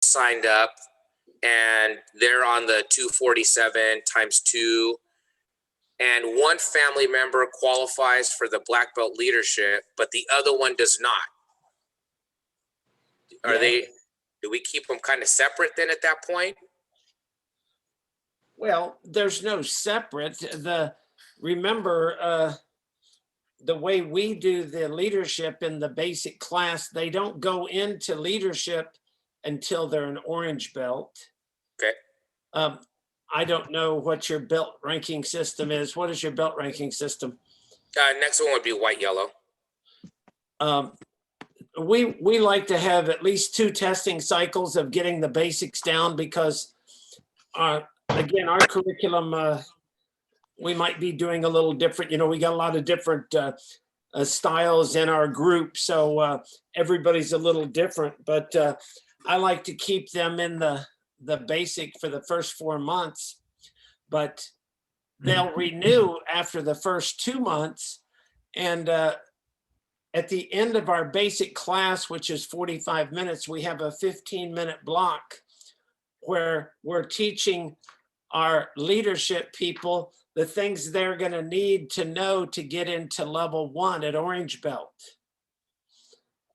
signed up, and they're on the 247 times 2, and one family member qualifies for the black belt leadership, but the other one does not. Do we keep them kind of separate then at that point? Well, there's no separate. Remember, the way we do the leadership in the basic class, they don't go into leadership until they're an orange belt. Okay. I don't know what your belt ranking system is. What is your belt ranking system? Next one would be white yellow. We like to have at least 2 testing cycles of getting the basics down, because again, our curriculum, we might be doing a little different. We got a lot of different styles in our group, so everybody's a little different, but I like to keep them in the basic for the first 4 months, but they'll renew after the first 2 months. And at the end of our basic class, which is 45 minutes, we have a 15-minute block where we're teaching our leadership people the things they're going to need to know to get into level 1 at Orange Belt.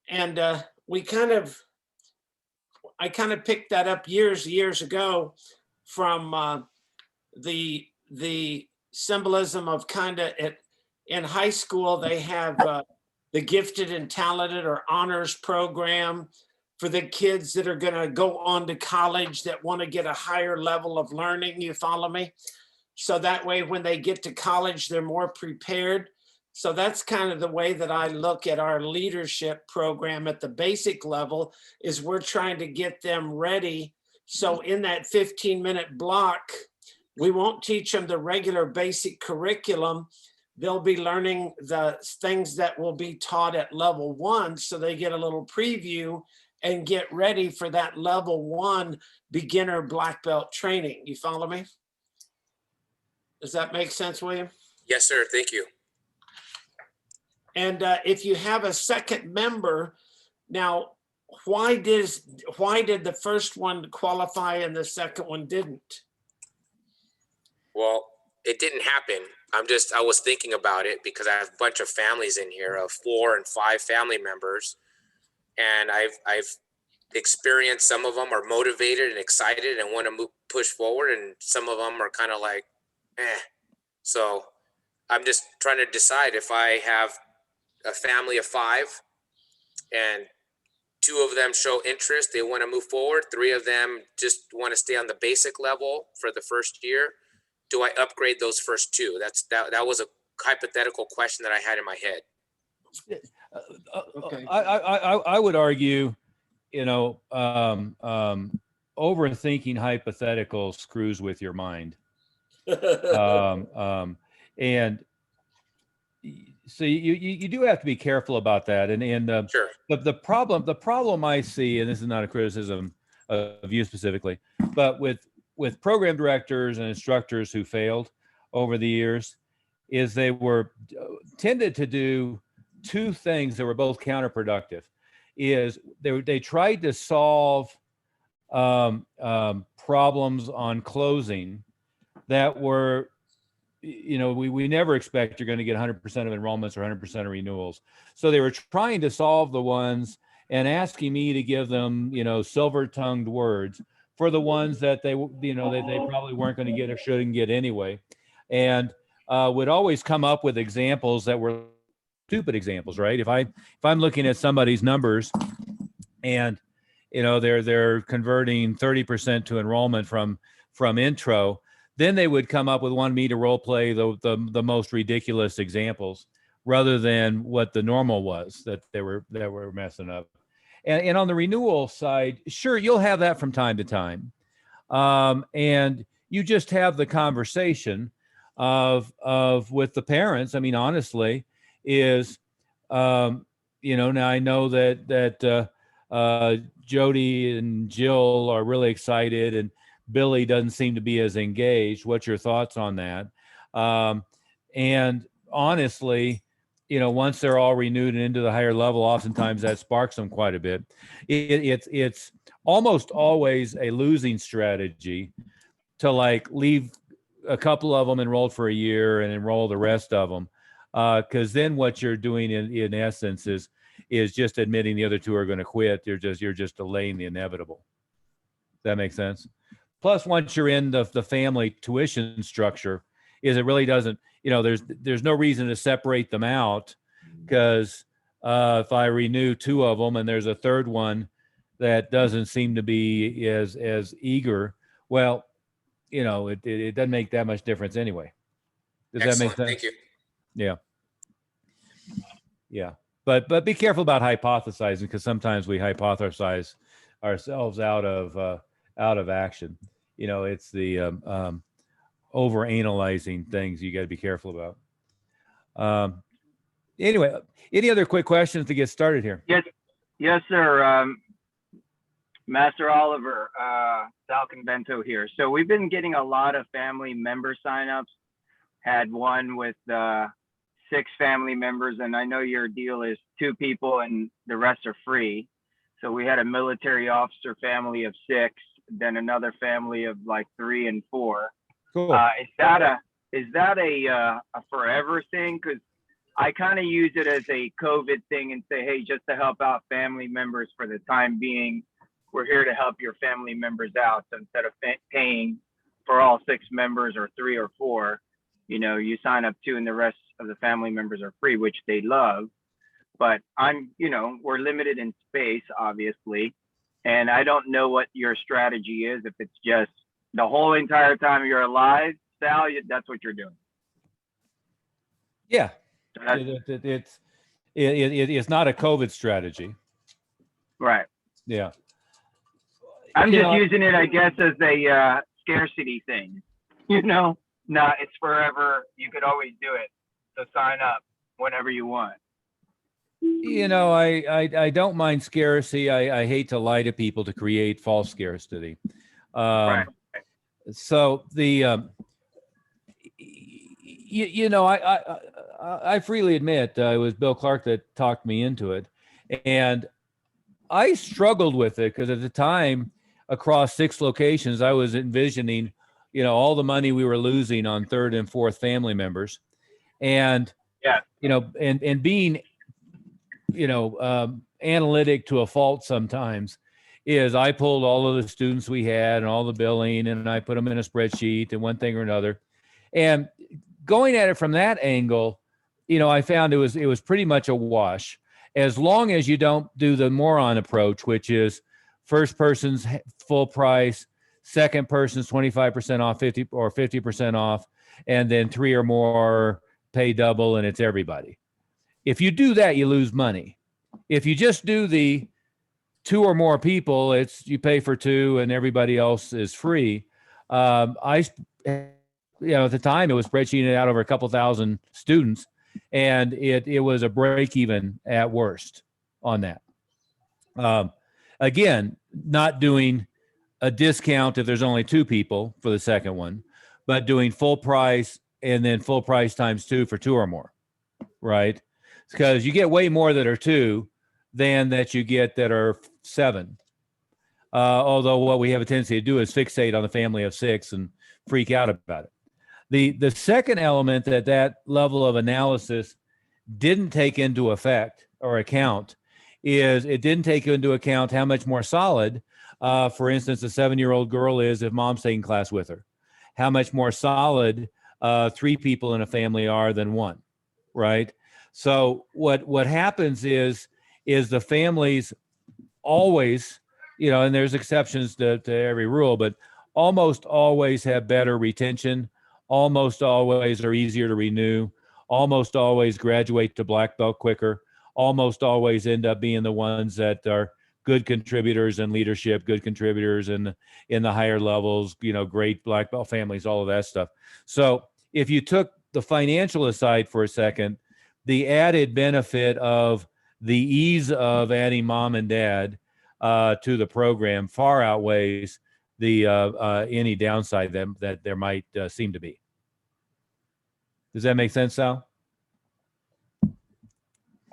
And I kind of picked that up years ago from the symbolism of in high school, they have the gifted and talented or honors program for the kids that are going to go on to college that want to get a higher level of learning. You follow me? So that way, when they get to college, they're more prepared. So that's kind of the way that I look at our leadership program at the basic level, is we're trying to get them ready. So in that 15-minute block, we won't teach them the regular basic curriculum. They'll be learning the things that will be taught at level 1, so they get a little preview and get ready for that level 1 beginner black belt training. You follow me? Does that make sense, William? Yes, sir. Thank you. And if you have a second member, now, why did the first one qualify and the second one didn't? Well, it didn't happen. I was thinking about it because I have a bunch of families in here of 4 and 5 family members. And I've experienced, some of them are motivated and excited and want to push forward. And some of them are kind of like, So I'm just trying to decide if I have a family of 5 and 2 of them show interest, they want to move forward, 3 of them just want to stay on the basic level for the first year. Do I upgrade those first 2? That was a hypothetical question that I had in my head. Okay. I would argue, overthinking hypotheticals screws with your mind. And so you do have to be careful about that. And Sure. The problem I see, and this is not a criticism of you specifically, but with program directors and instructors who failed over the years, is they were tended to do 2 things that were both counterproductive. Is they tried to solve problems on closing that were, we never expect you're going to get 100% of enrollments or 100% of renewals. So they were trying to solve the ones and asking me to give them, silver-tongued words for the ones that they probably weren't going to get or shouldn't get anyway. And would always come up with examples that were stupid examples, right? If I'm looking at somebody's numbers and, they're converting 30% to enrollment from intro, then they would come up with wanting me to role play the most ridiculous examples rather than what the normal was that they were messing up. And on the renewal side, sure, you'll have that from time to time. And you just have the conversation of with the parents. I mean, honestly, is, now I know that Jody and Jill are really excited and Billy doesn't seem to be as engaged. What's your thoughts on that? And honestly, once they're all renewed and into the higher level, oftentimes that sparks them quite a bit. It's almost always a losing strategy to like leave a couple of them enrolled for a year and enroll the rest of them. Because then what you're doing in essence is just admitting the other two are going to quit. You're just delaying the inevitable. Does that make sense? Plus, once you're in the family tuition structure, it really doesn't, there's no reason to separate them out, because if I renew two of them and there's a third one that doesn't seem to be as eager, well, it doesn't make that much difference anyway. Does that make Excellent. sense? Thank you. Yeah. Yeah. But be careful about hypothesizing, because sometimes we hypothesize ourselves out of action. It's the over analyzing things you got to be careful about. Anyway, any other quick questions to get started here? Yes, sir. Master Oliver, Sal Convento here. So we've been getting a lot of family member signups. Had one with 6 family members, and I know your deal is 2 people and the rest are free. So we had a military officer family of 6, then another family of like 3 and 4. Cool. Is that a forever thing? Because I kind of use it as a COVID thing and say, hey, just to help out family members for the time being, we're here to help your family members out. So instead of paying for all 6 members or 3 or 4, you sign up 2 and the rest of the family members are free, which they love. But we're limited in space, obviously. And I don't know what your strategy is. If it's just the whole entire time you're alive, Sal, that's what you're doing. Yeah. So It's not a COVID strategy. right. Yeah. I'm just using it, I guess, as a scarcity thing. No, it's forever. You could always do it. So sign up whenever you want. I don't mind scarcity. I hate to lie to people to create false scarcity. Right. So I freely admit it was Bill Clark that talked me into it, and I struggled with it because at the time, across 6 locations, I was envisioning, all the money we were losing on 3rd and 4th family members, and and being, analytic to a fault sometimes, is I pulled all of the students we had and all the billing, and I put them in a spreadsheet and one thing or another, and going at it from that angle, I found it was pretty much a wash, as long as you don't do the moron approach, which is first person's full price, second person's 25% off, 50% off, and then 3 or more pay double, and it's everybody. If you do that, you lose money. If you just do the 2 or more people, you pay for 2 and everybody else is free. At the time, it was spreadsheeted out over a couple thousand students, and it was a break even at worst on that. Again, not doing a discount if there's only 2 people for the second one, but doing full price and then full price times 2 for 2 or more, right? Because you get way more that are 2 than that you get that are 7. Although what we have a tendency to do is fixate on the family of 6 and freak out about it. The second element that level of analysis didn't take into effect or account is it didn't take into account how much more solid, for instance, a 7-year-old girl is if mom's taking class with her. How much more solid 3 people in a family are than 1, right? So what happens is the families always, and there's exceptions to every rule, but almost always have better retention, almost always are easier to renew, almost always graduate to black belt quicker, almost always end up being the ones that are good contributors in leadership, good contributors in the higher levels, great black belt families, all of that stuff. So if you took the financial aside for a second, the added benefit of the ease of adding mom and dad to the program far outweighs the any downside that there might seem to be. Does that make sense, Sal?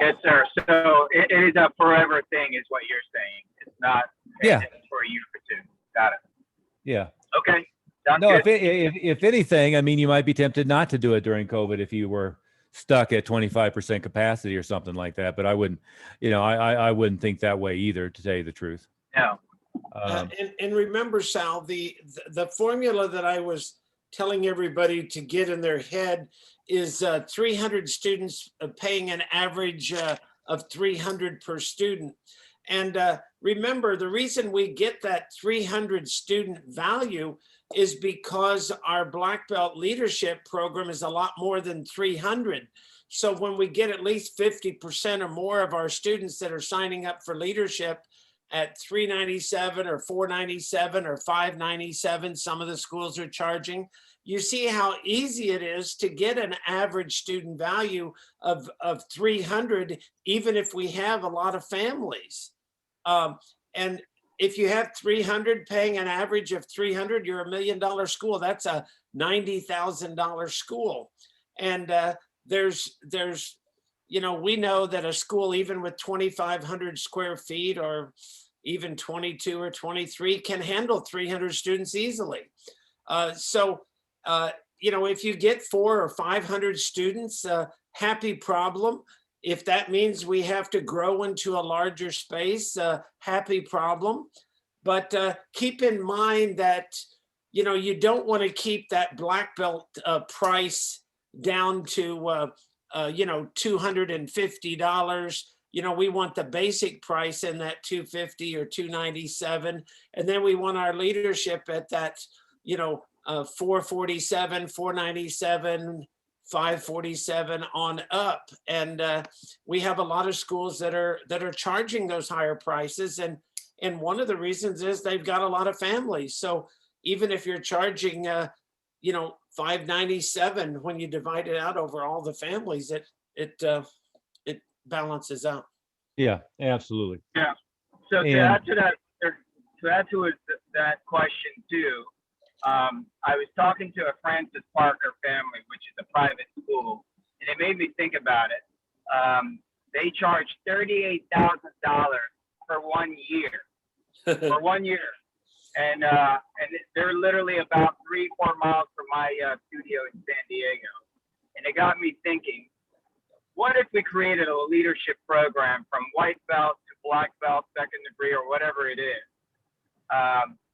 Yes, sir. So it is a forever thing, is what you're saying. It's not Yeah. for a year or two. Got it. Yeah. Okay. Sounds No, good. if anything, I mean, you might be tempted not to do it during COVID if you were stuck at 25% capacity or something like that. But I wouldn't, I wouldn't think that way either, to tell you the truth. No. And remember, Sal, the formula that I was telling everybody to get in their head is 300 students paying an average of 300 per student. And remember, the reason we get that 300 student value is because our Black Belt Leadership Program is a lot more than 300. So when we get at least 50% or more of our students that are signing up for leadership at $397 or $497 or $597, some of the schools are charging, you see how easy it is to get an average student value of 300, even if we have a lot of families. And if you have 300 paying an average of 300, you're $1 million school. That's a $90,000 school. And there's, we know that a school, even with 2,500 square feet or even 22 or 23, can handle 300 students easily. If you get 400 or 500 students, happy problem. If that means we have to grow into a larger space, happy problem. But keep in mind that, you don't want to keep that Black Belt price down to, $250. We want the basic price in that $250 or $297. And then we want our leadership at that, $447, $497, $547 on up. And we have a lot of schools that are charging those higher prices. And one of the reasons is they've got a lot of families. So even if you're charging, $597, when you divide it out over all the families, it balances out. Yeah, absolutely. Yeah. So to And- add to that question too, I was talking to a Francis Parker family, which is a private school, and it made me think about it. They charge $38,000 for 1 year. For 1 year. And they're literally about 3-4 miles from my studio in San Diego. And it got me thinking, what if we created a leadership program from white belt to black belt, second degree, or whatever it is,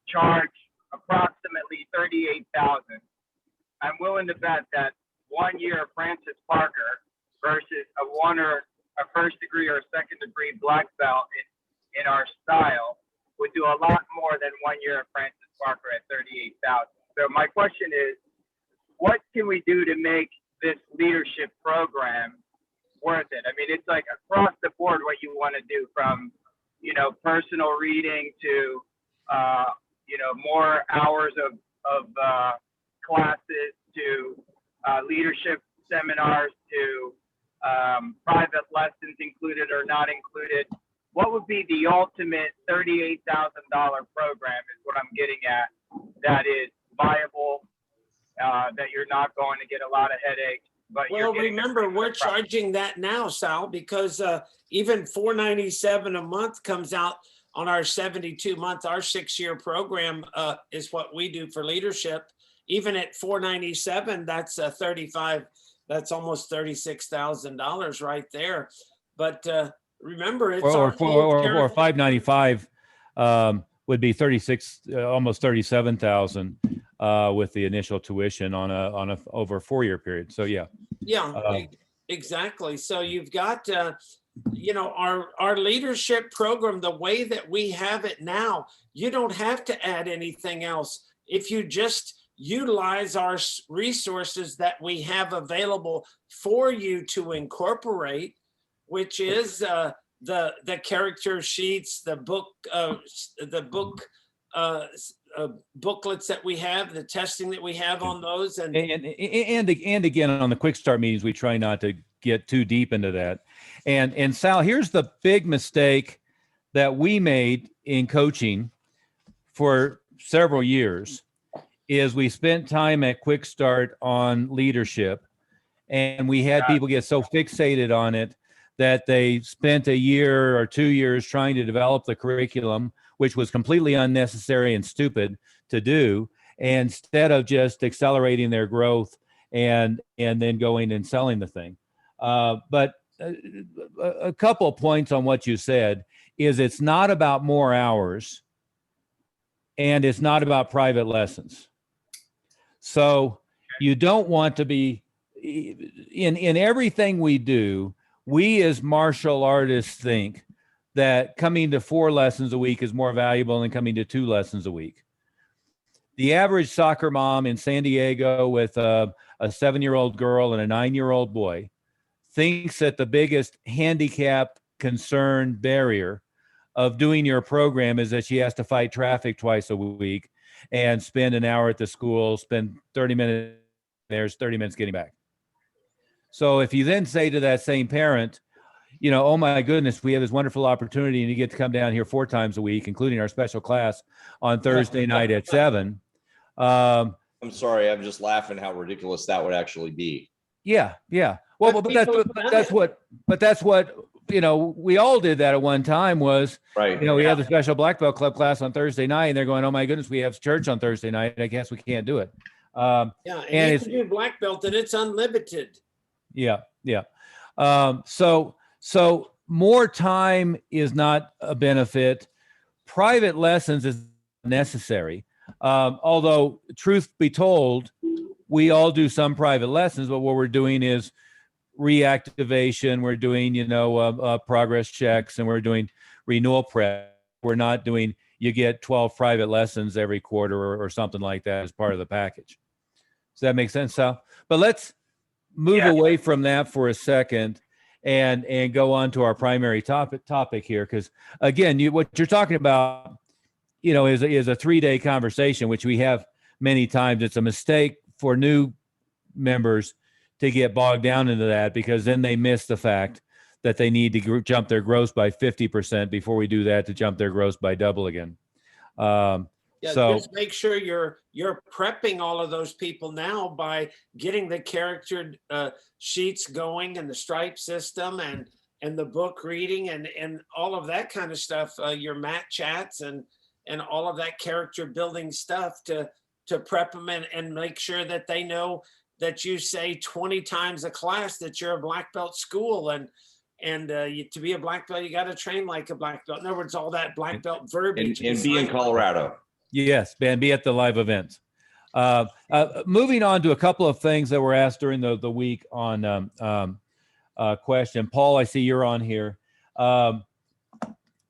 charge approximately $38,000. I'm willing to bet that 1 year of Francis Parker versus a first degree or a second degree black belt in our style would do a lot more than 1 year of Francis Parker at $38,000. So my question is, what can we do to make this leadership program worth it? I mean, it's like across the board what you want to do, from, personal reading to, more hours of classes to leadership seminars to private lessons included or not included. What would be the ultimate $38,000 program is what I'm getting at, that is viable, that you're not going to get a lot of headaches. But Well, remember, we're charging that now, Sal, because even $497 a month comes out on our 72-month, our 6-year program is what we do for leadership. Even at $497, that's that's almost $36,000 right there. But remember, it's or $595 would be 36, almost 37,000 with the initial tuition on a over a 4-year period. So yeah. Yeah, exactly. So you've got our leadership program, the way that we have it now, you don't have to add anything else. If you just utilize our resources that we have available for you to incorporate, which is the character sheets, the booklets that we have, the testing that we have on those, and again on the quick start meetings, we try not to get too deep into that. And Sal, here's the big mistake that we made in coaching for several years, is we spent time at Quick Start on leadership, and we had people get so fixated on it that they spent a year or 2 years trying to develop the curriculum, which was completely unnecessary and stupid to do, instead of just accelerating their growth and then going and selling the thing. But a couple of points on what you said is it's not about more hours and it's not about private lessons. So you don't want to be in everything we do. We as martial artists think that coming to 4 lessons a week is more valuable than coming to 2 lessons a week. The average soccer mom in San Diego with a 7-year-old girl and a 9-year-old boy thinks that the biggest handicap, concern, barrier of doing your program is that she has to fight traffic twice a week and spend an hour at the school, spend 30 minutes there, 30 minutes getting back. So if you then say to that same parent, you know, oh my goodness, we have this wonderful opportunity and you get to come down here 4 times a week, including our special class on Thursday night at 7. I'm sorry, I'm just laughing how ridiculous that would actually be. Yeah. Well, but that's what, you know, we all did that at one time was, Right. you know, we have the special black belt club class on Thursday night and they're going, oh my goodness, we have church on Thursday night. I guess we can't do it. Yeah, and and you it's- can do black belt and it's unlimited. Yeah. So more time is not a benefit. Private lessons is necessary. Although truth be told, we all do some private lessons, but what we're doing is reactivation. We're doing, progress checks, and we're doing renewal prep. We're not doing, you get 12 private lessons every quarter or something like that as part of the package. Does that make sense, Sal? But let's move away from that for a second and go on to our primary topic here. Because again, what you're talking about, is a 3-day conversation, which we have many times. It's a mistake for new members to get bogged down into that, because then they miss the fact that they need to jump their gross by 50% before we do that to jump their gross by double again. So just make sure you're prepping all of those people now by getting the character sheets going and the stripe system and the book reading and all of that kind of stuff, your mat chats and all of that character building stuff to prep them and make sure that they know that you say 20 times a class that you're a black belt school and to be a black belt, you got to train like a black belt. In other words, all that black belt verbiage. And be in Colorado. yes, Ben, be at the live events. Moving on to a couple of things that were asked during the week on question. Paul, I see you're on here. I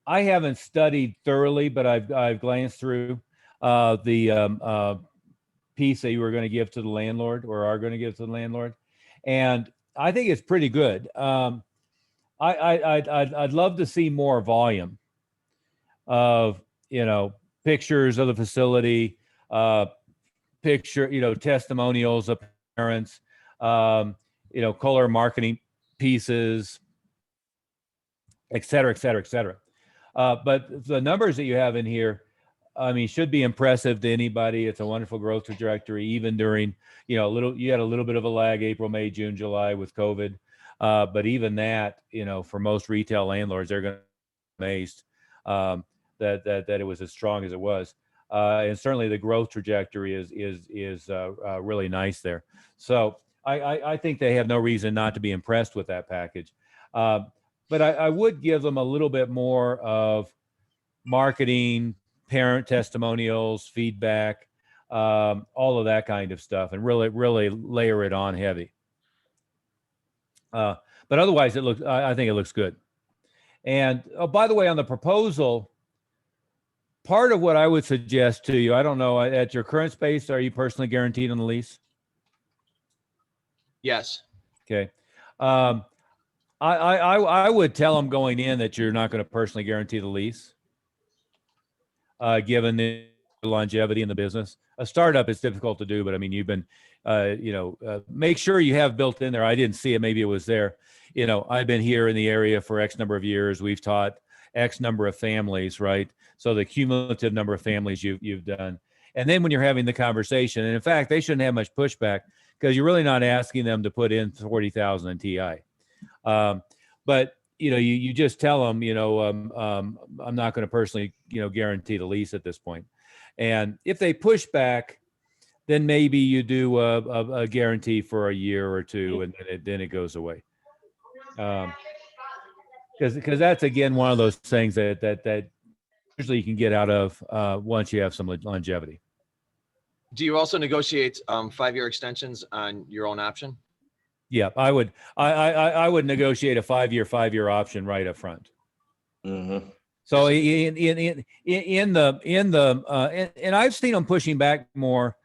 haven't studied thoroughly, but I've glanced through the piece that you were going to give to the landlord or are going to give to the landlord, and I think it's pretty good. I'd love to see more volume of pictures of the facility, testimonials of parents, color marketing pieces, et cetera, et cetera, et cetera. But the numbers that you have in here, I mean, should be impressive to anybody. It's a wonderful growth trajectory, even during, you had a little bit of a lag, April, May, June, July with COVID. But even that, for most retail landlords, they're going to be amazed that it was as strong as it was. And certainly the growth trajectory is really nice there. So I think they have no reason not to be impressed with that package. But I would give them a little bit more of marketing, parent testimonials, feedback, all of that kind of stuff, and really layer it on heavy. But otherwise, I think it looks good. And by the way, on the proposal, part of what I would suggest to you, I don't know, at your current space, are you personally guaranteed on the lease? Yes. Okay. I would tell them going in that you're not going to personally guarantee the lease, given the longevity in the business. A startup is difficult to do, but I mean, you've been, make sure you have built in there. I didn't see it. Maybe it was there. I've been here in the area for X number of years. We've taught X number of families, right? So the cumulative number of families you've done. And then when you're having the conversation, and in fact, they shouldn't have much pushback because you're really not asking them to put in 40,000 in TI. But you just tell them, I'm not going to personally, guarantee the lease at this point. And if they push back, then maybe you do a guarantee for a year or two, and then it goes away. Because that's again one of those things that usually you can get out of once you have some longevity. Do you also negotiate 5-year extensions on your own option? Yeah, I would. I would negotiate a 5-year option right up front. Mm-hmm. So and I've seen them pushing back more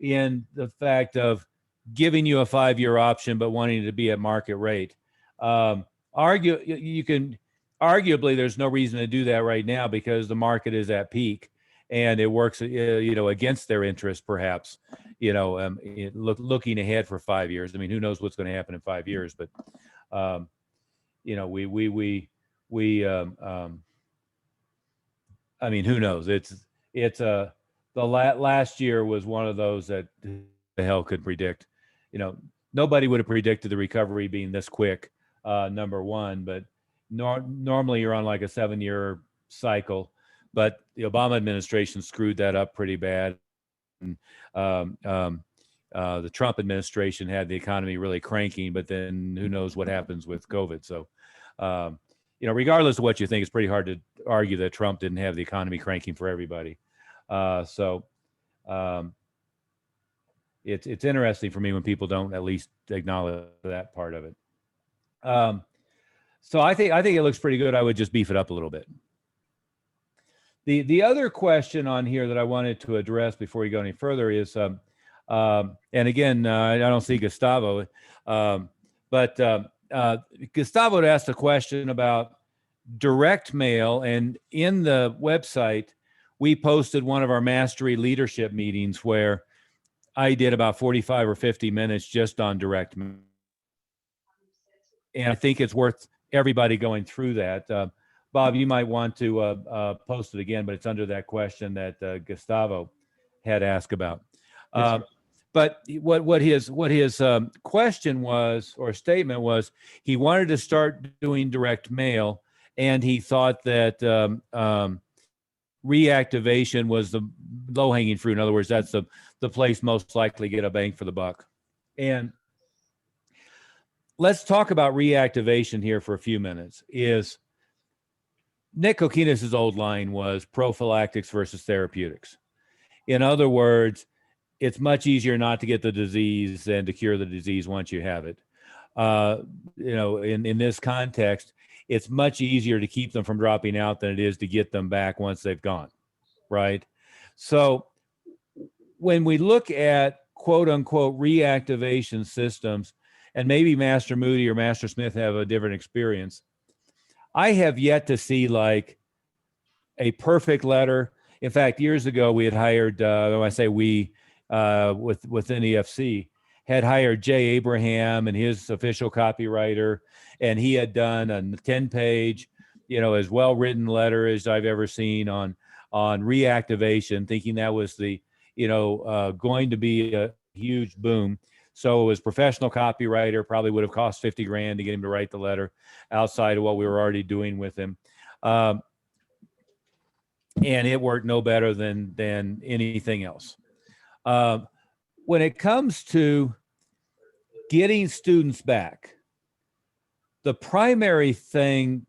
in the fact of giving you a 5-year option, but wanting to be at market rate. Arguably, there's no reason to do that right now because the market is at peak, and it works, against their interest, perhaps. Looking ahead for 5 years. I mean, who knows what's going to happen in 5 years? But, I mean, who knows? The last year was one of those that the hell could predict. Nobody would have predicted the recovery being this quick. Number one, but normally you're on like a 7-year cycle, but the Obama administration screwed that up pretty bad. And, the Trump administration had the economy really cranking, but then who knows what happens with COVID. So, regardless of what you think, it's pretty hard to argue that Trump didn't have the economy cranking for everybody. It's interesting for me when people don't at least acknowledge that part of it. So I think it looks pretty good. I would just beef it up a little bit. The other question on here that I wanted to address before we go any further is, and again, I don't see Gustavo, but Gustavo had asked a question about direct mail, and in the website, we posted one of our mastery leadership meetings where I did about 45 or 50 minutes just on direct mail. And I think it's worth everybody going through that. Bob, you might want to post it again, but it's under that question that Gustavo had asked about. But what his question was, or statement was, he wanted to start doing direct mail, and he thought that reactivation was the low-hanging fruit. In other words, that's the place most likely to get a bang for the buck. And let's talk about reactivation here for a few minutes. Nick Kokinas' old line was prophylactics versus therapeutics. In other words, it's much easier not to get the disease than to cure the disease once you have it. In this context, it's much easier to keep them from dropping out than it is to get them back once they've gone, right? So when we look at quote unquote reactivation systems, and maybe Master Moody or Master Smith have a different experience, I have yet to see like a perfect letter. In fact, years ago, we had hired, when I say we, within EFC, had hired Jay Abraham and his official copywriter, and he had done a 10-page, as well-written letter as I've ever seen on reactivation, thinking that was the, going to be a huge boom. So it was professional copywriter, probably would have cost $50,000 to get him to write the letter outside of what we were already doing with him. And it worked no better than anything else. When it comes to getting students back, the primary thing,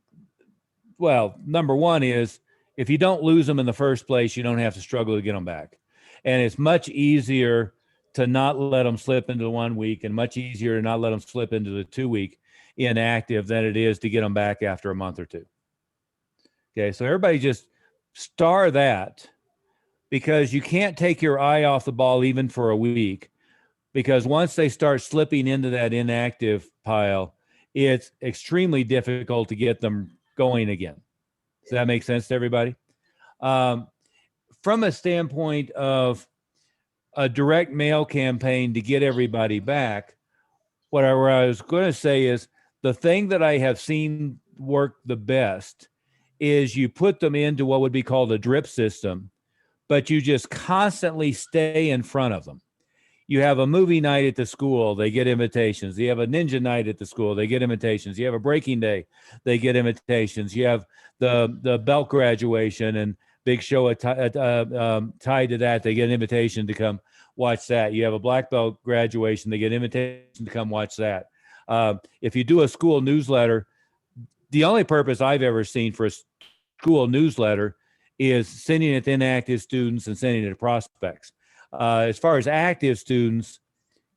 well, number one is if you don't lose them in the first place, you don't have to struggle to get them back. And it's much easier to not let them slip into the 1 week and much easier to not let them slip into the 2-week inactive than it is to get them back after a month or two. Okay, so everybody just star that, because you can't take your eye off the ball even for a week, because once they start slipping into that inactive pile, it's extremely difficult to get them going again. Does that make sense to everybody? From a standpoint of a direct mail campaign to get everybody back, what I was going to say is the thing that I have seen work the best is you put them into what would be called a drip system, but you just constantly stay in front of them. You have a movie night at the school, they get invitations. You have a ninja night at the school, they get invitations. You have a breaking day, they get invitations. You have the belt graduation and big show tied to that, they get an invitation to come watch that. You have a black belt graduation, they get an invitation to come watch that. If you do a school newsletter, the only purpose I've ever seen for a school newsletter is sending it to inactive students and sending it to prospects. As far as active students,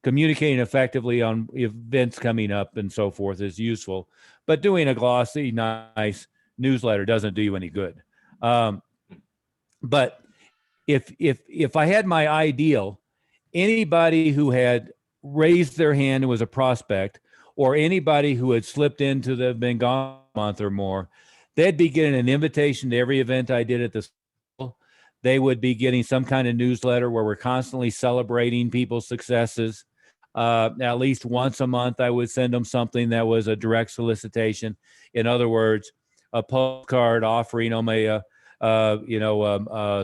communicating effectively on events coming up and so forth is useful, but doing a glossy, nice newsletter doesn't do you any good. But if I had my ideal, anybody who had raised their hand and was a prospect, or anybody who had slipped into been gone a month or more, they'd be getting an invitation to every event I did at the school. They would be getting some kind of newsletter where we're constantly celebrating people's successes. At least once a month, I would send them something that was a direct solicitation. In other words, a postcard offering them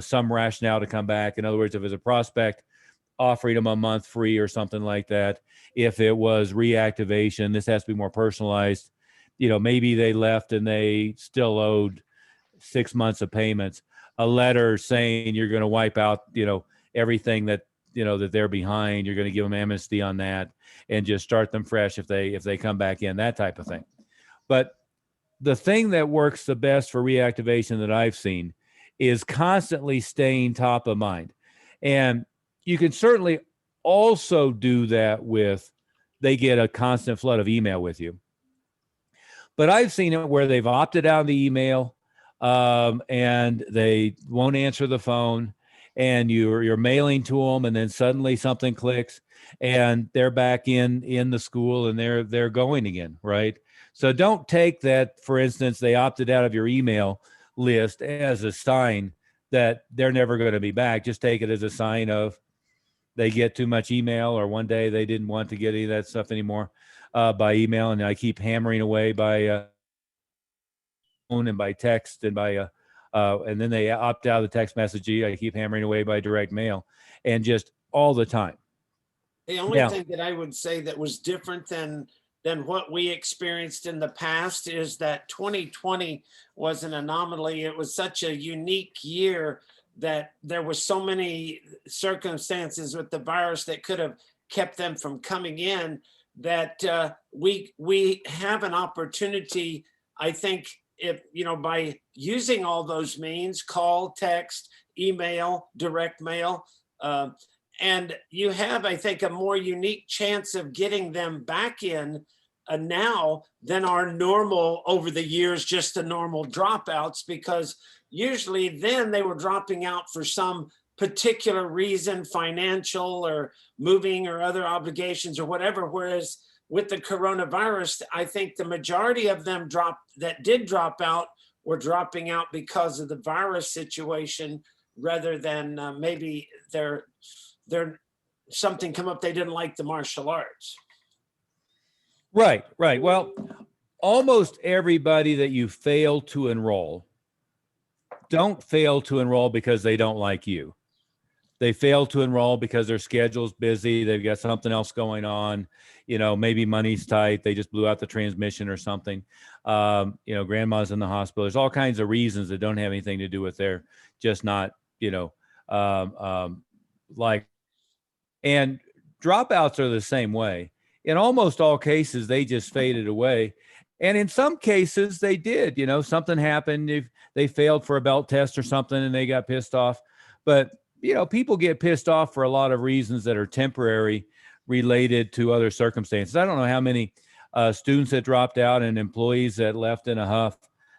some rationale to come back. In other words, if it's a prospect, offering them a month free or something like that. If it was reactivation, this has to be more personalized. Maybe they left and they still owed 6 months of payments. A letter saying you're going to wipe out, everything that they're behind. You're going to give them amnesty on that and just start them fresh if they come back in, that type of thing. But the thing that works the best for reactivation that I've seen is constantly staying top of mind. And you can certainly also do that with, they get a constant flood of email with you. But I've seen it where they've opted out of the email and they won't answer the phone, and you're mailing to them, and then suddenly something clicks and they're back in the school and they're going again, right? So don't take that, for instance, they opted out of your email list as a sign that they're never going to be back. Just take it as a sign of they get too much email, or one day they didn't want to get any of that stuff anymore by email. And I keep hammering away by phone and by text and by and then they opt out of the text messaging. I keep hammering away by direct mail, and just all the time. The only Yeah. thing that I would say that was different than what we experienced in the past is that 2020 was an anomaly. It was such a unique year that there were so many circumstances with the virus that could have kept them from coming in, that we have an opportunity, I think, if by using all those means, call, text, email, direct mail, and you have, I think, a more unique chance of getting them back in now than our normal over the years, just the normal dropouts, because usually then they were dropping out for some particular reason, financial or moving or other obligations or whatever. Whereas with the coronavirus, I think the majority of them that did drop out were dropping out because of the virus situation, rather than maybe they're something come up, they didn't like the martial arts. Right. Well, almost everybody that you fail to enroll don't fail to enroll because they don't like you. They fail to enroll because their schedule's busy. They've got something else going on. Maybe money's tight. They just blew out the transmission or something. Grandma's in the hospital. There's all kinds of reasons that don't have anything to do with their just not, like, and dropouts are the same way. In almost all cases, they just faded away. And in some cases they did, something happened. If they failed for a belt test or something and they got pissed off. But, people get pissed off for a lot of reasons that are temporary, related to other circumstances. I don't know how many students that dropped out and employees that left in a huff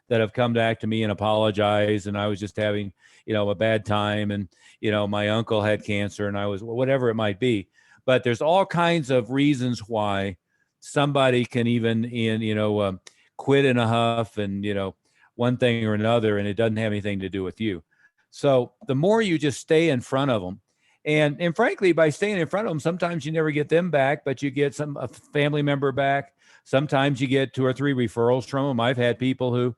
that have come back to me and apologized. And I was just having, a bad time. And, my uncle had cancer and I was, whatever it might be. But there's all kinds of reasons why somebody can even quit in a huff and, one thing or another, and it doesn't have anything to do with you. So the more you just stay in front of them, and frankly, by staying in front of them, sometimes you never get them back, but you get a family member back. Sometimes you get 2 or 3 referrals from them. I've had people who,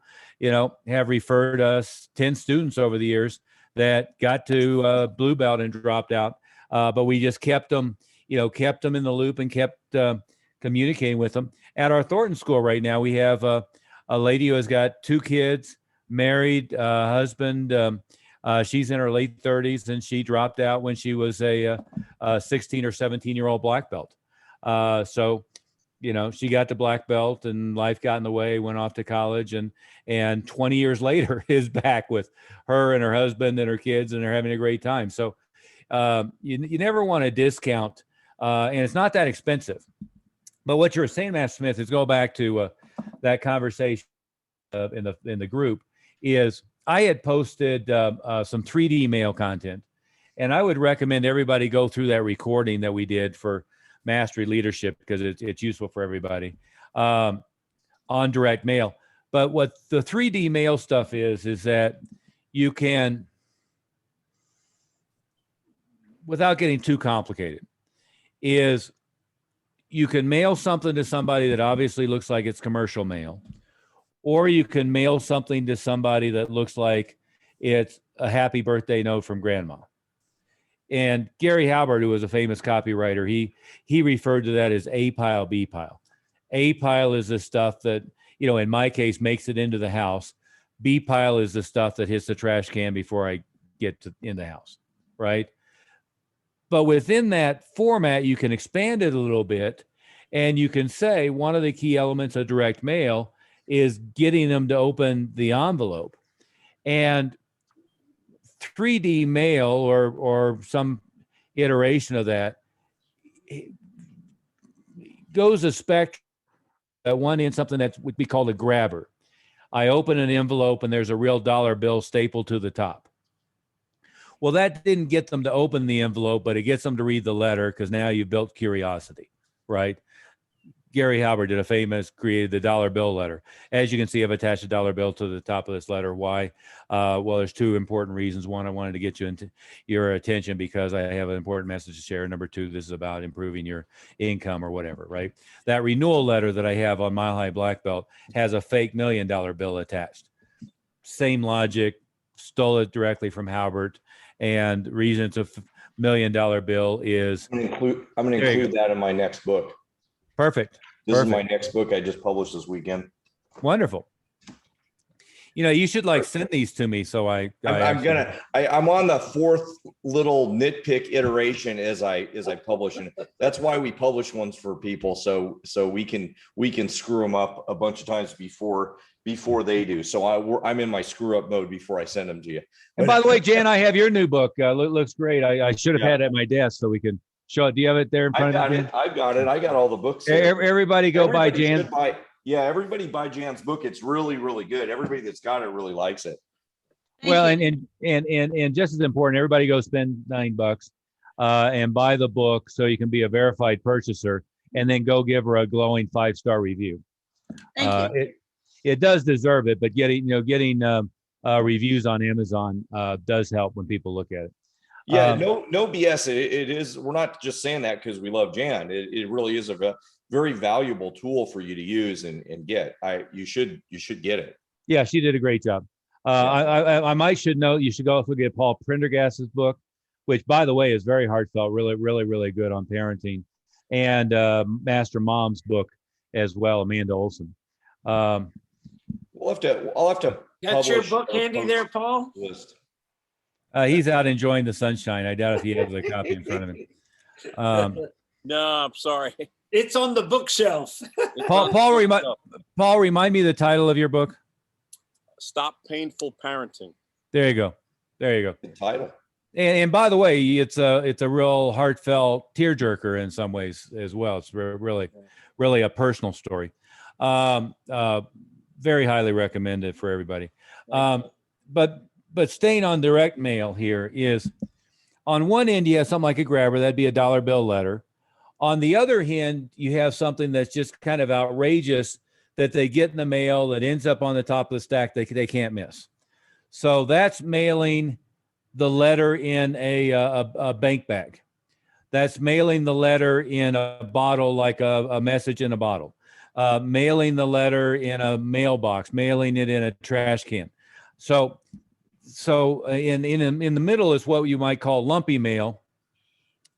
have referred us 10 students over the years that got to blue belt and dropped out. But we just kept them kept them in the loop and kept communicating with them. At our Thornton school right now, we have a lady who has got 2 kids, married, husband. She's in her late 30s, and she dropped out when she was a 16 or 17-year-old black belt. So, she got to black belt, and life got in the way, went off to college, and 20 years later is back with her and her husband and her kids, and they're having a great time. So you never want to discount, and it's not that expensive. But what you were saying, Matt Smith, is go back to that conversation in the group. Is I had posted some 3D mail content, and I would recommend everybody go through that recording that we did for Mastery Leadership, because it's useful for everybody on direct mail. But what the 3D mail stuff is that you can, without getting too complicated, is you can mail something to somebody that obviously looks like it's commercial mail, or you can mail something to somebody that looks like it's a happy birthday note from grandma. And Gary Halbert, who was a famous copywriter, he referred to that as A pile, B pile. A pile is the stuff that, in my case, makes it into the house. B pile is the stuff that hits the trash can before I get in the house, right? But within that format, you can expand it a little bit, and you can say one of the key elements of direct mail is getting them to open the envelope. And 3D mail or some iteration of that goes a spectrum. At one end, something that would be called a grabber. I open an envelope and there's a real dollar bill stapled to the top. Well, that didn't get them to open the envelope, but it gets them to read the letter, because now you've built curiosity, right? Gary Halbert created the dollar bill letter. As you can see, I've attached a dollar bill to the top of this letter. Why? Well, there's 2 important reasons. One, I wanted to get your attention because I have an important message to share. Number 2, this is about improving your income or whatever, right? That renewal letter that I have on Mile High Black Belt has a fake $1 million bill attached. Same logic, stole it directly from Halbert. And the reason it's a $1 million bill is I'm going to include that in my next book. perfect. This is my next book I just published this weekend. Wonderful. You should send these to me. So I'm on the 4th little nitpick iteration as I publish, and that's why we publish ones for people. So we can screw them up a bunch of times before they do. So I'm in my screw up mode before I send them to you. And by the way, Jan, I have your new book. Looks great. I should have had it at my desk so we can show it. Do you have it there in front of you? I've got it. I got all the books. Everybody go buy Jan. Everybody buy Jan's book. It's really, really good. Everybody that's got it really likes it. Well, and just as important, everybody go spend $9 and buy the book so you can be a verified purchaser, and then go give her a glowing 5-star review. Thank you. It does deserve it, but getting reviews on Amazon does help when people look at it. Yeah, no BS. It is. We're not just saying that because we love Jan. It really is a very valuable tool for you to use and get. You should get it. Yeah, she did a great job. I might should note you should go also get Paul Prendergast's book, which, by the way, is very heartfelt, really, really, really good on parenting, and Master Mom's book as well, Amanda Olson. I'll have to. Got your book handy there, Paul? List. He's out enjoying the sunshine. I doubt if he has a copy in front of him. No, I'm sorry. It's on the bookshelf. Paul, remind me the title of your book. Stop Painful Parenting. There you go. The title. And by the way, it's a real heartfelt tearjerker in some ways as well. It's really a personal story. Very highly recommended for everybody. But staying on direct mail here is, on one end, you have something like a grabber, that'd be a dollar bill letter. On the other hand, you have something that's just kind of outrageous that they get in the mail that ends up on the top of the stack they can't miss. So that's mailing the letter in a bank bag. That's mailing the letter in a bottle, like a message in a bottle. Mailing the letter in a mailbox, mailing it in a trash can. So in the middle is what you might call lumpy mail,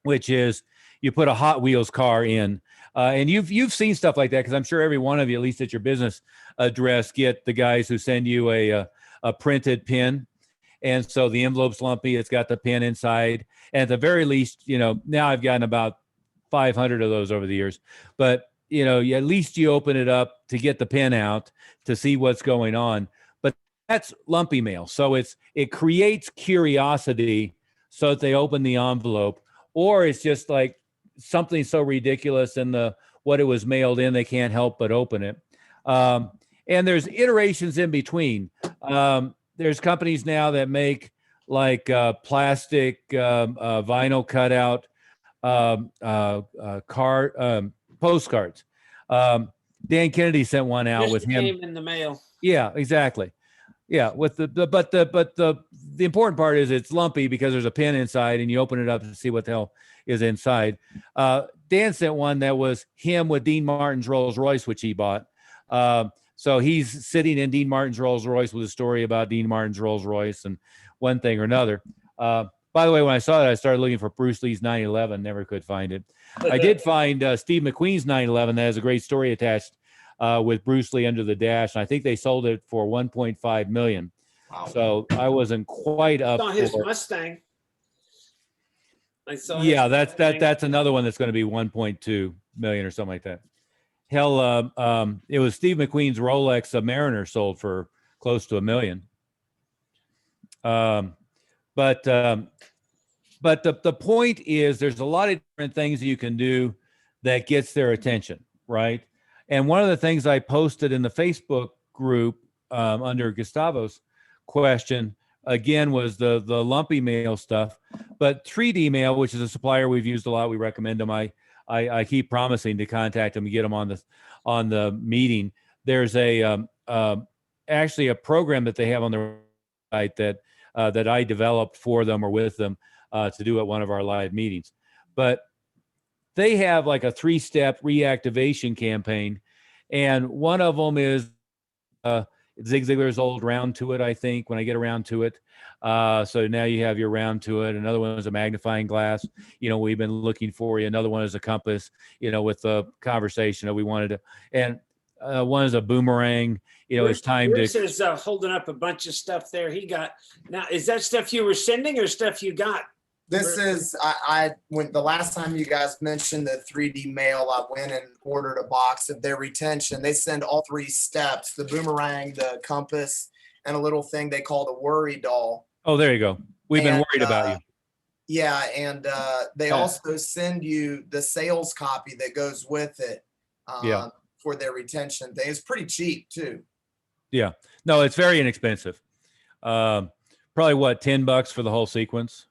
which is you put a Hot Wheels car in. And you've seen stuff like that, because I'm sure every one of you, at least at your business address, get the guys who send you a printed pin. And so the envelope's lumpy. It's got the pin inside. And at the very least, now I've gotten about 500 of those over the years. But, at least you open it up to get the pin out to see what's going on. But that's lumpy mail. So it creates curiosity so that they open the envelope. Or it's just like something so ridiculous in what it was mailed in, they can't help but open it. And there's iterations in between. There's companies now that make like plastic, vinyl cutout postcards. Dan Kennedy sent one out Just with him. came in the mail. Yeah, exactly. Yeah, with the important part is it's lumpy because there's a pin inside, and you open it up to see what the hell is inside. Dan sent one that was him with Dean Martin's Rolls Royce, which he bought. So he's sitting in Dean Martin's Rolls Royce with a story about Dean Martin's Rolls Royce and one thing or another. By the way, when I saw that, I started looking for Bruce Lee's 911. Never could find it. I did find Steve McQueen's 911 that has a great story attached with Bruce Lee under the dash. And I think they sold it for $1.5 million. Wow. So I wasn't quite up Saw his for. Mustang. I saw his Yeah, Mustang. that's another one that's going to be 1.2 million or something like that. Hell, it was Steve McQueen's Rolex Submariner sold for close to $1 million. But the point is, there's a lot of different things you can do that gets their attention, right? And one of the things I posted in the Facebook group under Gustavo's question again was the lumpy mail stuff. But 3D Mail, which is a supplier we've used a lot, we recommend them. I keep promising to contact them and get them on the meeting. There's actually a program that they have on their site that I developed for them or with them to do at one of our live meetings. But they have like a 3-step reactivation campaign, and one of them is Zig Ziglar's old Round to It, I think, when I get around to it. So now you have your Round to It. Another one is a magnifying glass. We've been looking for you. Another one is a compass, with the conversation that we wanted to. And one is a boomerang. It's time Bruce to. is holding up a bunch of stuff there. He got. Now, is that stuff you were sending or stuff you got? This is, I when the last time you guys mentioned the 3D mail, I went and ordered a box of their retention. They send all 3 steps: the boomerang, the compass, and a little thing they call the worry doll. Oh, there you go. We've been worried about you. Yeah, and they also send you the sales copy that goes with it for their retention thing. It's pretty cheap too. Yeah. No, it's very inexpensive. Probably what, $10 for the whole sequence?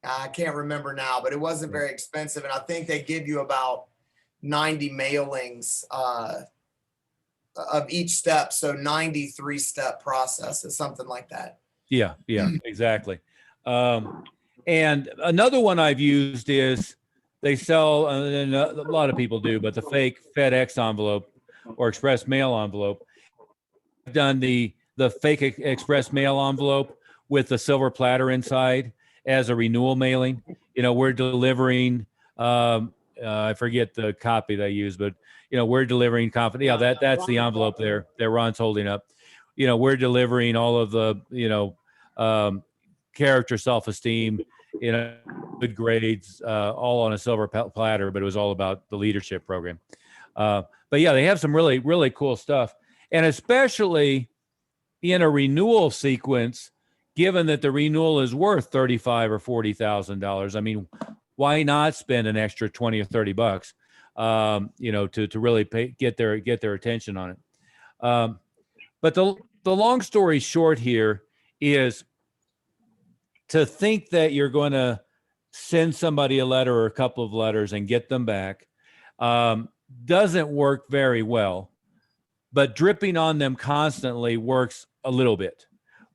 I can't remember now, but it wasn't very expensive. And I think they give you about 90 mailings of each step. So 93 step process is something like that. Yeah, exactly. And another one I've used is they sell, and a lot of people do, but the fake FedEx envelope or express mail envelope. I've done the fake express mail envelope with the silver platter inside as a renewal mailing. We're delivering, I forget the copy that I use, but, we're delivering confidence. Yeah, that's the envelope there that Ron's holding up. We're delivering all of the, character, self-esteem, good grades, all on a silver platter, but it was all about the leadership program. But yeah, they have some really, really cool stuff. And especially in a renewal sequence, given that the renewal is worth $35,000 or $40,000, I mean, why not spend an extra $20 or $30, to really get their attention on it. But the long story short here is to think that you're going to send somebody a letter or a couple of letters and get them back doesn't work very well. But dripping on them constantly works a little bit,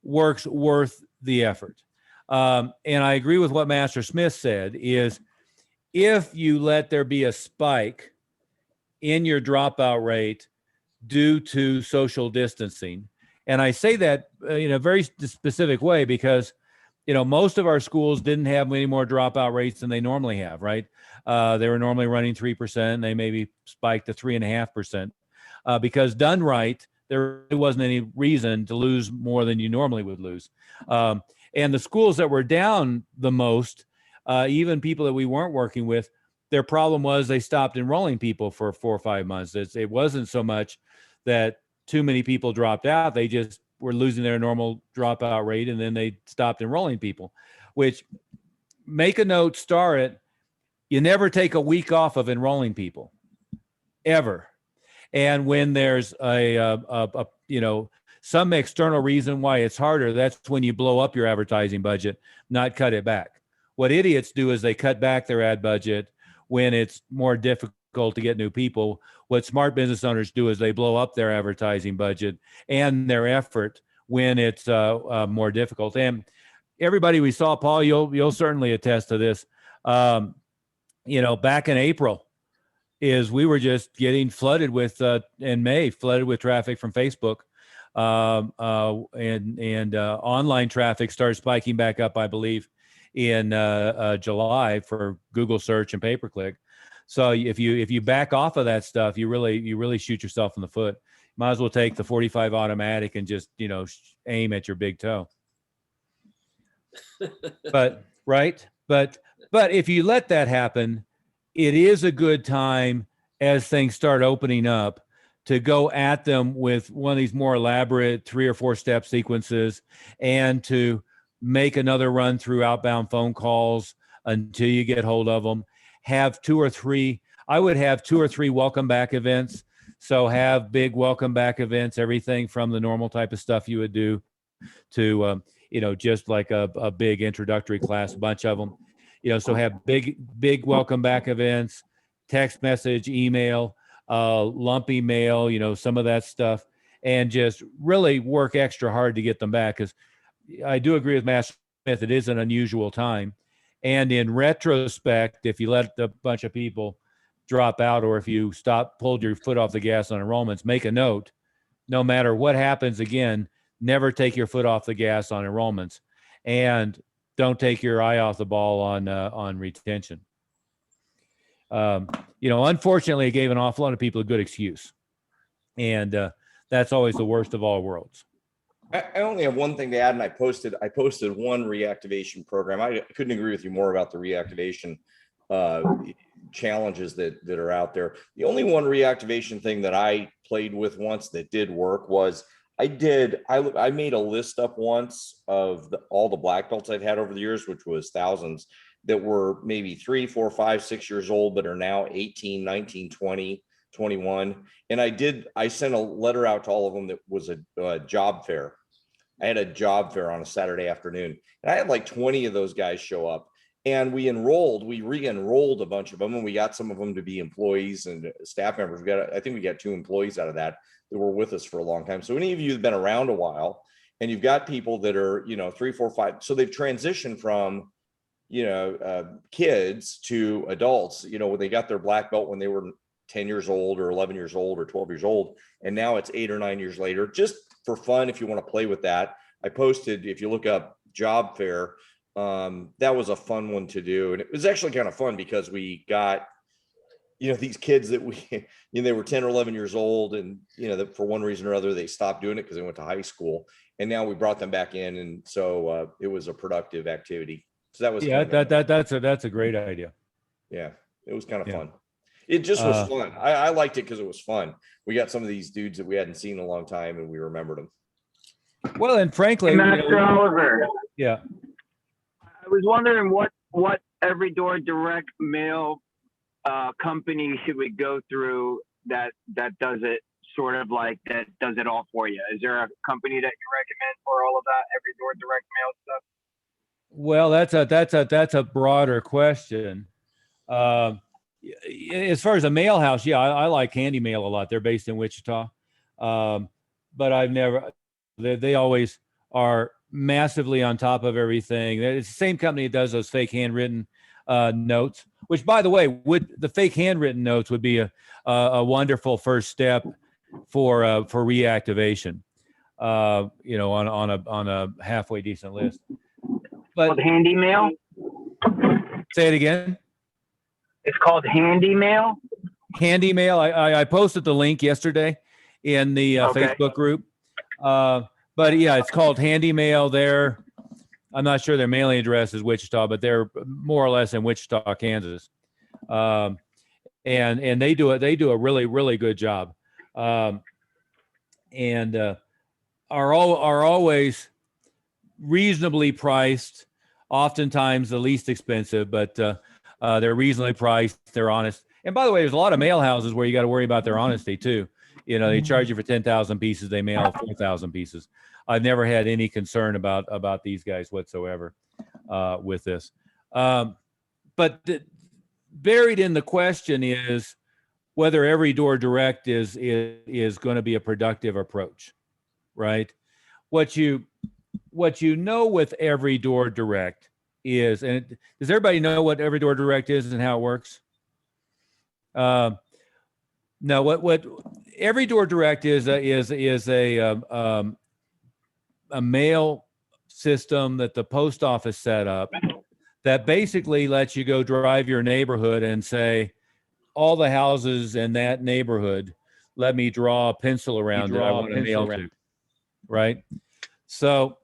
works worth the effort. And I agree with what Master Smith said is if you let there be a spike in your dropout rate due to social distancing, and I say that in a very specific way because most of our schools didn't have many more dropout rates than they normally have, right? They were normally running 3%. They maybe spiked to 3.5%. Because done right, there really wasn't any reason to lose more than you normally would lose. And the schools that were down the most, even people that we weren't working with, their problem was they stopped enrolling people for 4 or 5 months. It wasn't so much that too many people dropped out. They just were losing their normal dropout rate, and then they stopped enrolling people, which, make a note, star it, you never take a week off of enrolling people, ever. And when there's some external reason why it's harder, that's when you blow up your advertising budget, not cut it back. What idiots do is they cut back their ad budget when it's more difficult to get new people. What smart business owners do is they blow up their advertising budget and their effort when it's more difficult. And everybody we saw, Paul, you'll certainly attest to this. Back in April, we were just getting flooded with in May, flooded with traffic from Facebook, and online traffic started spiking back up, I believe, in July for Google search and pay-per-click. So if you back off of that stuff, you really shoot yourself in the foot. Might as well take the 45 automatic and just aim at your big toe. But if you let that happen, it is a good time as things start opening up to go at them with one of these more elaborate 3 or 4 step sequences, and to make another run through outbound phone calls until you get hold of them. Have 2 or 3, I would have 2 or 3 welcome back events. So have big welcome back events, everything from the normal type of stuff you would do to, just like a big introductory class, a bunch of them. So have big welcome back events, text message, email, lumpy mail, some of that stuff, and just really work extra hard to get them back. Because I do agree with Master Smith, it is an unusual time. And in retrospect, if you let a bunch of people drop out, or if you pulled your foot off the gas on enrollments, make a note, no matter what happens, again, never take your foot off the gas on enrollments, and don't take your eye off the ball on retention. Unfortunately, it gave an awful lot of people a good excuse, and that's always the worst of all worlds. I only have one thing to add, and I posted one reactivation program. I couldn't agree with you more about the reactivation challenges that are out there. The only one reactivation thing that I played with once that did work was I made a list up once of all the black belts I've had over the years, which was thousands, that were maybe 3, 4, 5, 6 years old, but are now 18, 19, 20, 21. And I sent a letter out to all of them that was a job fair. I had a job fair on a Saturday afternoon, and I had like 20 of those guys show up, and we re-enrolled a bunch of them, and we got some of them to be employees and staff members. I think we got 2 employees out of that were with us for a long time. So any of you who've been around a while, and you've got people that are, 3, 4, 5, so they've transitioned from, kids to adults, when they got their black belt when they were 10 years old or 11 years old or 12 years old. And now it's 8 or 9 years later, just for fun. If you want to play with that, I posted, if you look up job fair, that was a fun one to do. And it was actually kind of fun because we got, these kids that they were 10 or 11 years old, and, that for one reason or other, they stopped doing it because they went to high school, and now we brought them back in. And so it was a productive activity. So that was, that's a great idea. Yeah, it was kind of fun. It just was fun. I liked it because it was fun. We got some of these dudes that we hadn't seen in a long time, and we remembered them. Well, and frankly, Master Oliver, yeah, I was wondering what Every Door direct mail company should we go through that does it sort of like that does it all for you? Is there a company that you recommend for all of that Every Door direct mail stuff? Well, that's a broader question. As far as a mail house, yeah, I like Handy Mail a lot. They're based in Wichita, but I've never. They always are massively on top of everything. It's the same company that does those fake handwritten notes. Which, by the way, the fake handwritten notes would be a wonderful first step for reactivation. On a halfway decent list. but Handy Mail. say it again. It's called Handy Mail. Handy Mail. I posted the link yesterday in the Okay. Facebook group. But yeah, it's called Handy Mail there. I'm not sure their mailing address is Wichita, but they're more or less in Wichita, Kansas. And they do a really, really good job. And are always reasonably priced, oftentimes the least expensive, but they're reasonably priced, they're honest. And by the way, there's a lot of mail houses where you got to worry about their honesty too. You know, they charge you for 10,000 pieces, they mail 4,000 pieces. I've never had any concern about these guys whatsoever with this. But buried in the question is whether every door direct is going to be a productive approach, right? What you know with every door direct is, and does everybody know what every door direct is and how it works? No, what every door direct is a mail system that the post office set up that basically lets you go drive your neighborhood and say, all the houses in that neighborhood, let me draw a pencil around it. I want to mail to, right? So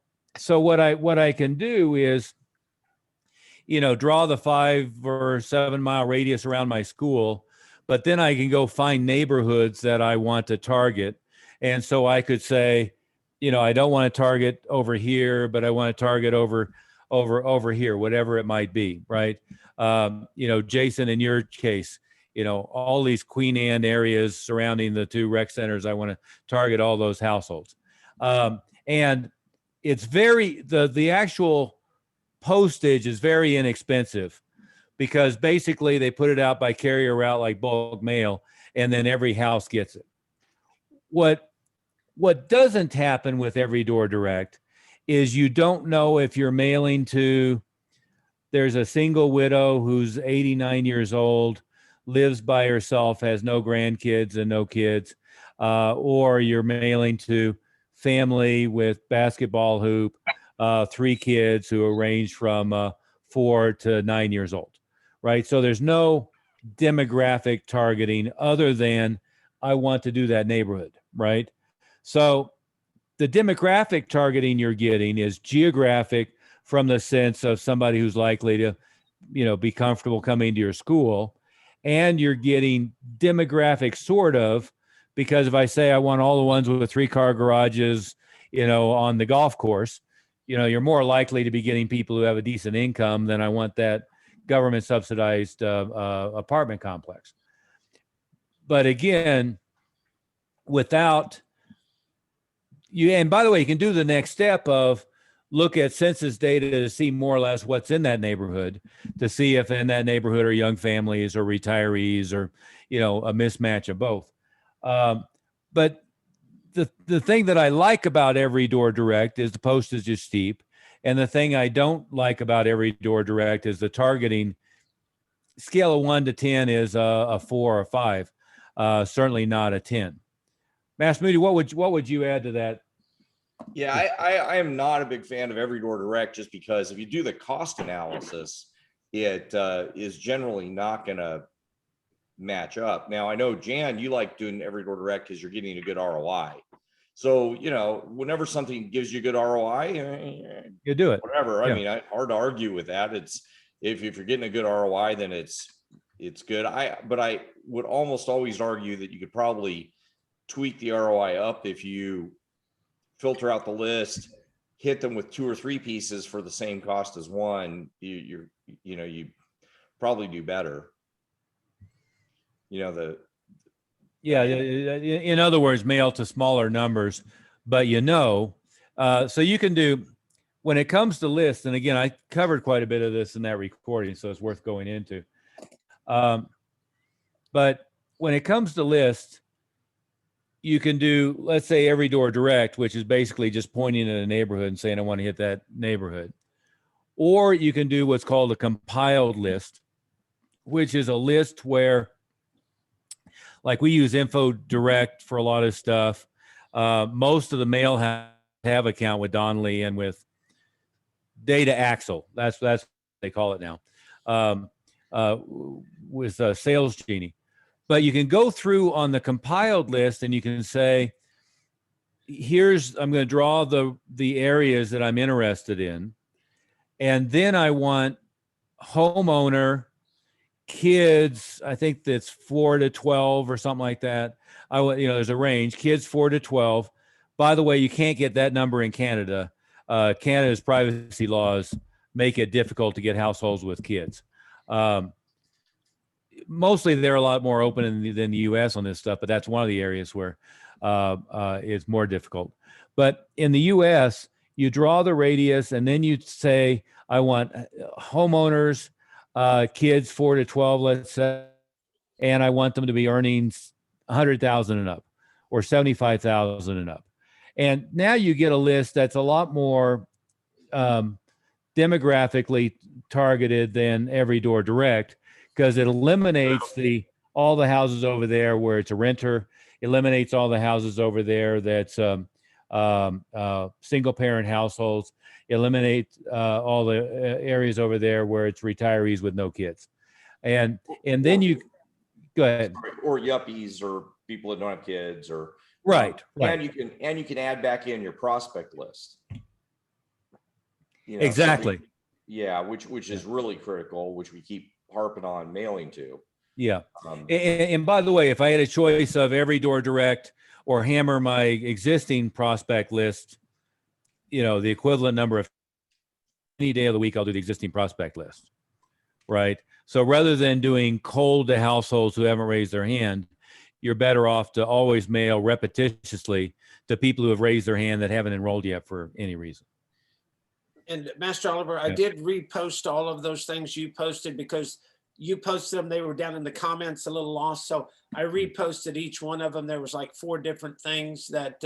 what I can do is, you know, draw the 5 or 7 mile radius around my school, but then I can go find neighborhoods that I want to target. And so I could say, you know, I don't want to target over here, but I want to target over here, whatever it might be, right? You know, Jason, in your case, you know, all these Queen Anne areas surrounding the 2 rec centers, I want to target all those households. And it's the actual postage is very inexpensive because basically they put it out by carrier route like bulk mail, and then every house gets it. What doesn't happen with every door direct is you don't know if you're mailing to, there's a single widow who's 89 years old, lives by herself, has no grandkids and no kids, or you're mailing to family with basketball hoop, 3 kids who are ranged from 4 to 9 years old, right? So there's no demographic targeting other than I want to do that neighborhood, right? So the demographic targeting you're getting is geographic from the sense of somebody who's likely to, you know, be comfortable coming to your school. And you're getting demographic sort of, because if I say I want all the ones with 3-car garages, you know, on the golf course, you know, you're more likely to be getting people who have a decent income than I want that government subsidized apartment complex. But again, without you, and by the way, you can do the next step of look at census data to see more or less what's in that neighborhood, to see if in that neighborhood are young families or retirees or, you know, a mismatch of both. But the thing that I like about every door direct is the postage is steep. And the thing I don't like about every door direct is the targeting scale of 1 to 10 is a 4 or 5, certainly not a 10. Mass Moody, what would you add to that? Yeah, I am not a big fan of every door direct just because if you do the cost analysis, it is generally not going to match up. Now, I know, Jan, you like doing every door direct because you're getting a good ROI. So, you know, whenever something gives you good ROI, you do it. Whatever. Yeah. I mean, hard to argue with that. It's if you're getting a good ROI, then it's good. But I would almost always argue that you could probably tweak the ROI up if you filter out the list, hit them with 2 or 3 pieces for the same cost as one. You probably do better. You know, in other words, mail to smaller numbers, but so you can do, when it comes to lists, and again, I covered quite a bit of this in that recording, so it's worth going into. But when it comes to lists, you can do, let's say, every door direct, which is basically just pointing at a neighborhood and saying, I want to hit that neighborhood. Or you can do what's called a compiled list, which is a list where, like we use Info Direct for a lot of stuff. Most of the mail have account with Donnelly and with data axle. That's what they call it now. With Sales Genie. But you can go through on the compiled list and you can say, I'm going to draw the areas that I'm interested in. And then I want homeowner, kids, I think that's 4 to 12 or something like that. There's a range, kids 4 to 12. By the way, you can't get that number in Canada. Canada's privacy laws make it difficult to get households with kids. Mostly they're a lot more open than the US on this stuff, but that's one of the areas where it's more difficult. But in the US, you draw the radius and then you say, I want homeowners, kids 4 to 12, let's say, and I want them to be earning 100,000 and up or 75,000 and up. And now you get a list that's a lot more demographically targeted than Every Door Direct, because it eliminates all the houses over there where it's a renter, eliminates all the houses over there that's single parent households, eliminate all the areas over there where it's retirees with no kids. And then you go ahead. Or yuppies or people that don't have kids or right. And you can add back in your prospect list. Exactly. Yeah, which is really critical, which we keep harping on mailing to. Yeah. And by the way, if I had a choice of Every Door Direct or hammer my existing prospect list, the equivalent number of any day of the week, I'll do the existing prospect list. Right. So rather than doing cold to households who haven't raised their hand, you're better off to always mail repetitiously to people who have raised their hand that haven't enrolled yet for any reason. And Master Oliver, I did repost all of those things you posted because you posted them. They were down in the comments a little lost. So I reposted each one of them. There was like 4 different things that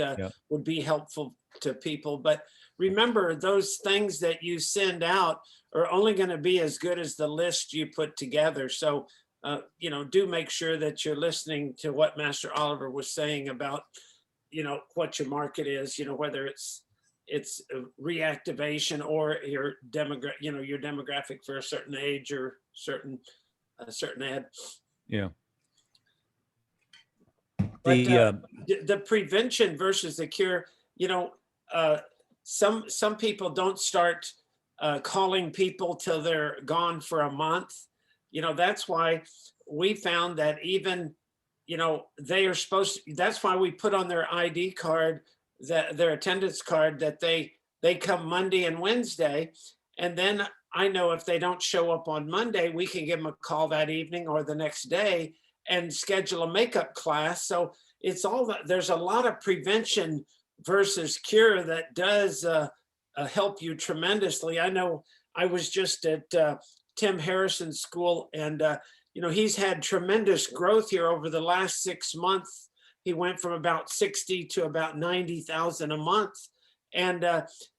would be helpful to people. But remember, those things that you send out are only going to be as good as the list you put together. So, do make sure that you're listening to what Master Oliver was saying about, what your market is, whether it's reactivation or your demographic for a certain age or a certain ad. Yeah. But the prevention versus the cure, some people don't start calling people till they're gone for a month. That's why we found that even, they are supposed to, that's why we put on their ID card, their attendance card, that they come Monday and Wednesday. And then I know if they don't show up on Monday, we can give them a call that evening or the next day and schedule a makeup class. So it's all that, there's a lot of prevention versus cure that does help you tremendously. I know I was just at Tim Harrison's school and, he's had tremendous growth here over the last 6 months. He went from about 60 to about 90,000 a month. And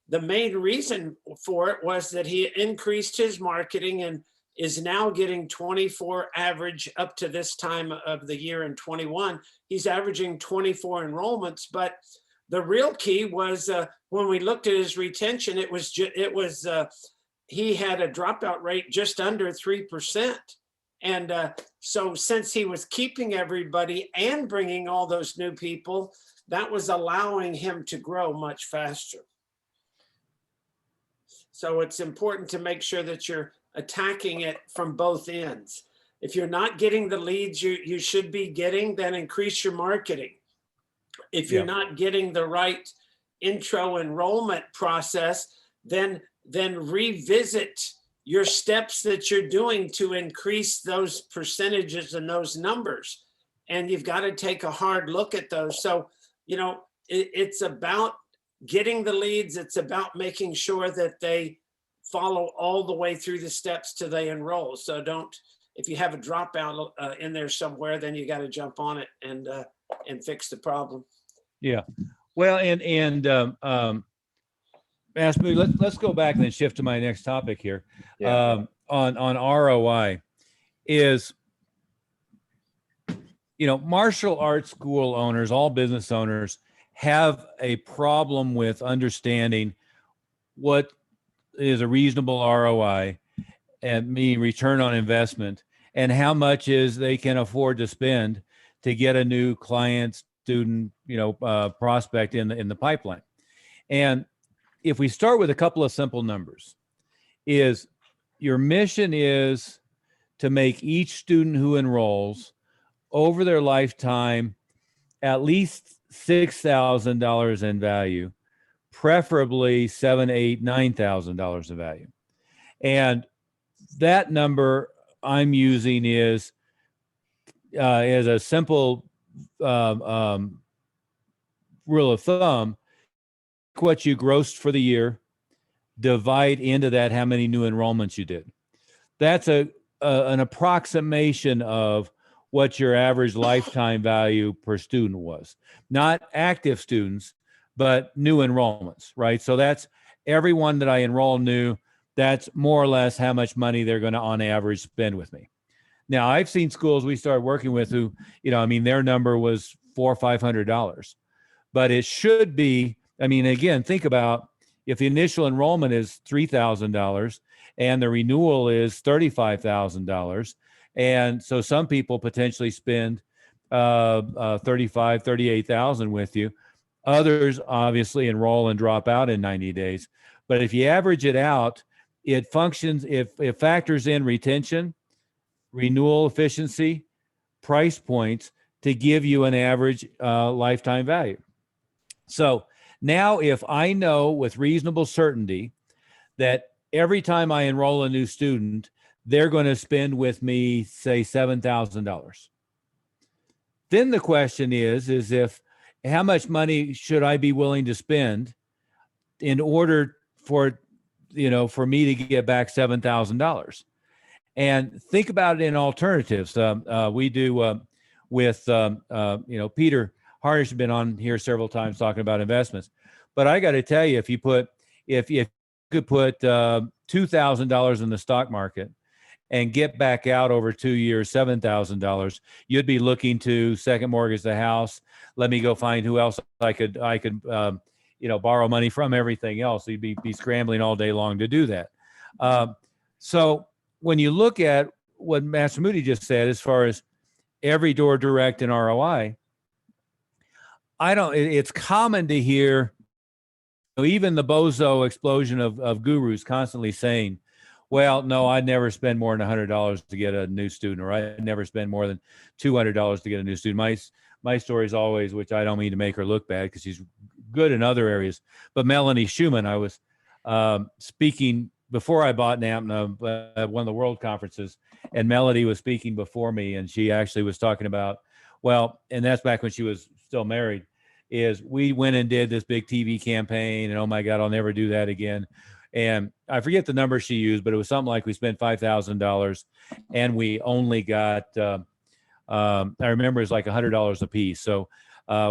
the main reason for it was that he increased his marketing and is now getting 24 average up to this time of the year in 21. He's averaging 24 enrollments. But the real key was when we looked at his retention, he had a dropout rate just under 3%. And so since he was keeping everybody and bringing all those new people, that was allowing him to grow much faster. So it's important to make sure that you're attacking it from both ends. If you're not getting the leads you should be getting, then increase your marketing. If you're not getting the right intro enrollment process, then revisit your steps that you're doing to increase those percentages and those numbers. And you've got to take a hard look at those. So, it's about getting the leads. It's about making sure that they follow all the way through the steps till they enroll. So if you have a dropout in there somewhere, then you got to jump on it and fix the problem. Yeah. Well, let's go back and then shift to my next topic here. Yeah. On ROI is, martial arts school owners, all business owners have a problem with understanding what is a reasonable ROI and meaning return on investment, and how much is they can afford to spend to get a new client, student, prospect in the pipeline. And if we start with a couple of simple numbers, is your mission is to make each student who enrolls over their lifetime at least $6,000 in value, preferably $7,000, $8,000, $9,000 in value. And that number I'm using is as a simple rule of thumb, what you grossed for the year, divide into that how many new enrollments you did. That's an approximation of what your average lifetime value per student was. Not active students, but new enrollments, right? So that's everyone that I enroll new, that's more or less how much money they're going to on average spend with me. Now, I've seen schools we started working with who, their number was $400 or $500, but it should be, again, think about if the initial enrollment is $3,000 and the renewal is $35,000. And so some people potentially spend $35,000, $38,000 with you. Others obviously enroll and drop out in 90 days. But if you average it out, it functions, it factors in retention, renewal efficiency, price points to give you an average lifetime value. So now if I know with reasonable certainty that every time I enroll a new student, they're going to spend with me, say, $7,000. Then the question is if how much money should I be willing to spend in order for me to get back $7,000? And think about it in alternatives. We do with Peter Harnish has been on here several times talking about investments. But I got to tell you, if you could put $2,000 in the stock market and get back out over 2 years, $7,000, you'd be looking to second mortgage the house. Let me go find who else I could borrow money from, everything else. You'd be scrambling all day long to do that. So when you look at what Master Moody just said, as far as every door direct and ROI, it's common to hear, even the bozo explosion of gurus constantly saying, well, no, I'd never spend more than $100 to get a new student, or I'd never spend more than $200 to get a new student. My story is always, which I don't mean to make her look bad because she's good in other areas, but Melanie Schumann, I was speaking before I bought NAMPNA at one of the world conferences, and Melody was speaking before me, and she actually was talking about, and that's back when she was still married, is we went and did this big TV campaign, and oh my God, I'll never do that again. And I forget the number she used, but it was something like we spent $5,000 and we only got, I remember it was like $100 a piece. So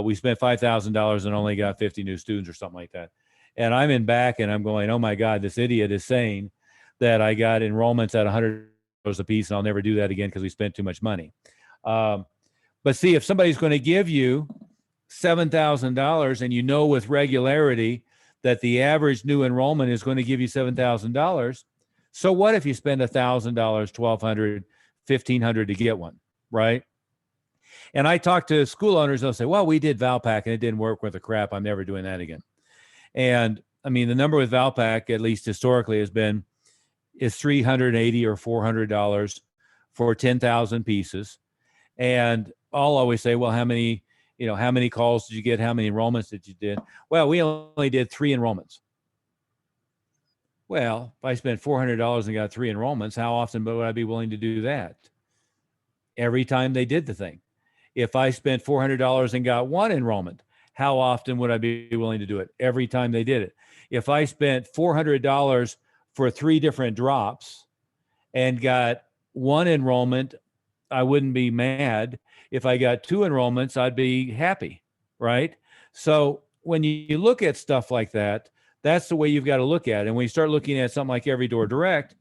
we spent $5,000 and only got 50 new students or something like that. And I'm in back and I'm going, oh my God, this idiot is saying that I got enrollments at $100 a piece and I'll never do that again because we spent too much money. But see, if somebody's going to give you $7,000 and with regularity that the average new enrollment is going to give you $7,000. So what if you spend $1,000, $1,200, $1,500 to get one, right? And I talk to school owners, they'll say, well, we did Valpak and it didn't work worth a crap. I'm never doing that again. And the number with Valpak, at least historically, is $380 or $400 for 10,000 pieces. And I'll always say, well, how many calls did you get? How many enrollments did you did? Well, we only did 3 enrollments. Well, if I spent $400 and got 3 enrollments, how often would I be willing to do that? Every time they did the thing. If I spent $400 and got 1 enrollment, how often would I be willing to do it? Every time they did it. If I spent $400 for 3 different drops and got 1 enrollment, I wouldn't be mad. If I got 2 enrollments, I'd be happy, right? So when you look at stuff like that, that's the way you've got to look at it. And when you start looking at something like Every Door Direct,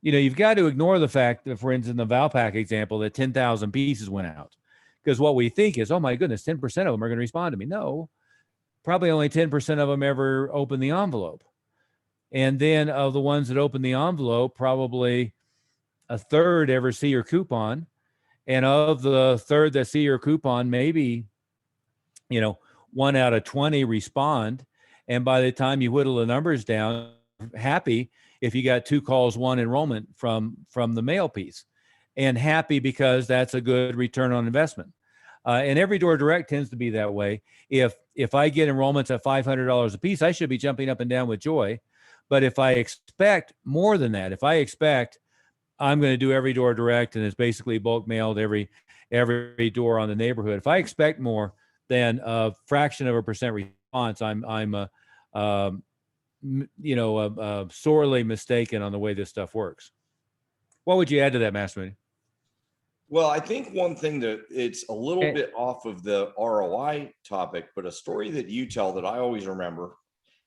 you've got to ignore the fact that, for instance, in the Valpak example, that 10,000 pieces went out. Because what we think is, oh my goodness, 10% of them are going to respond to me. No, probably only 10% of them ever open the envelope. And then of the ones that open the envelope, probably a third ever see your coupon. And of the third that see your coupon, maybe, 1 out of 20 respond. And by the time you whittle the numbers down, happy if you got 2 calls, 1 enrollment from the mail piece, and happy because that's a good return on investment. And Every Door Direct tends to be that way. If I get enrollments at $500 a piece, I should be jumping up and down with joy. But if I expect more than that, if I expect I'm going to do Every Door Direct and it's basically bulk mailed every door on the neighborhood, if I expect more than a fraction of a percent response, I'm sorely mistaken on the way this stuff works. What would you add to that, Master Mooney? Well, I think one thing that it's a little bit off of the ROI topic, but a story that you tell that I always remember.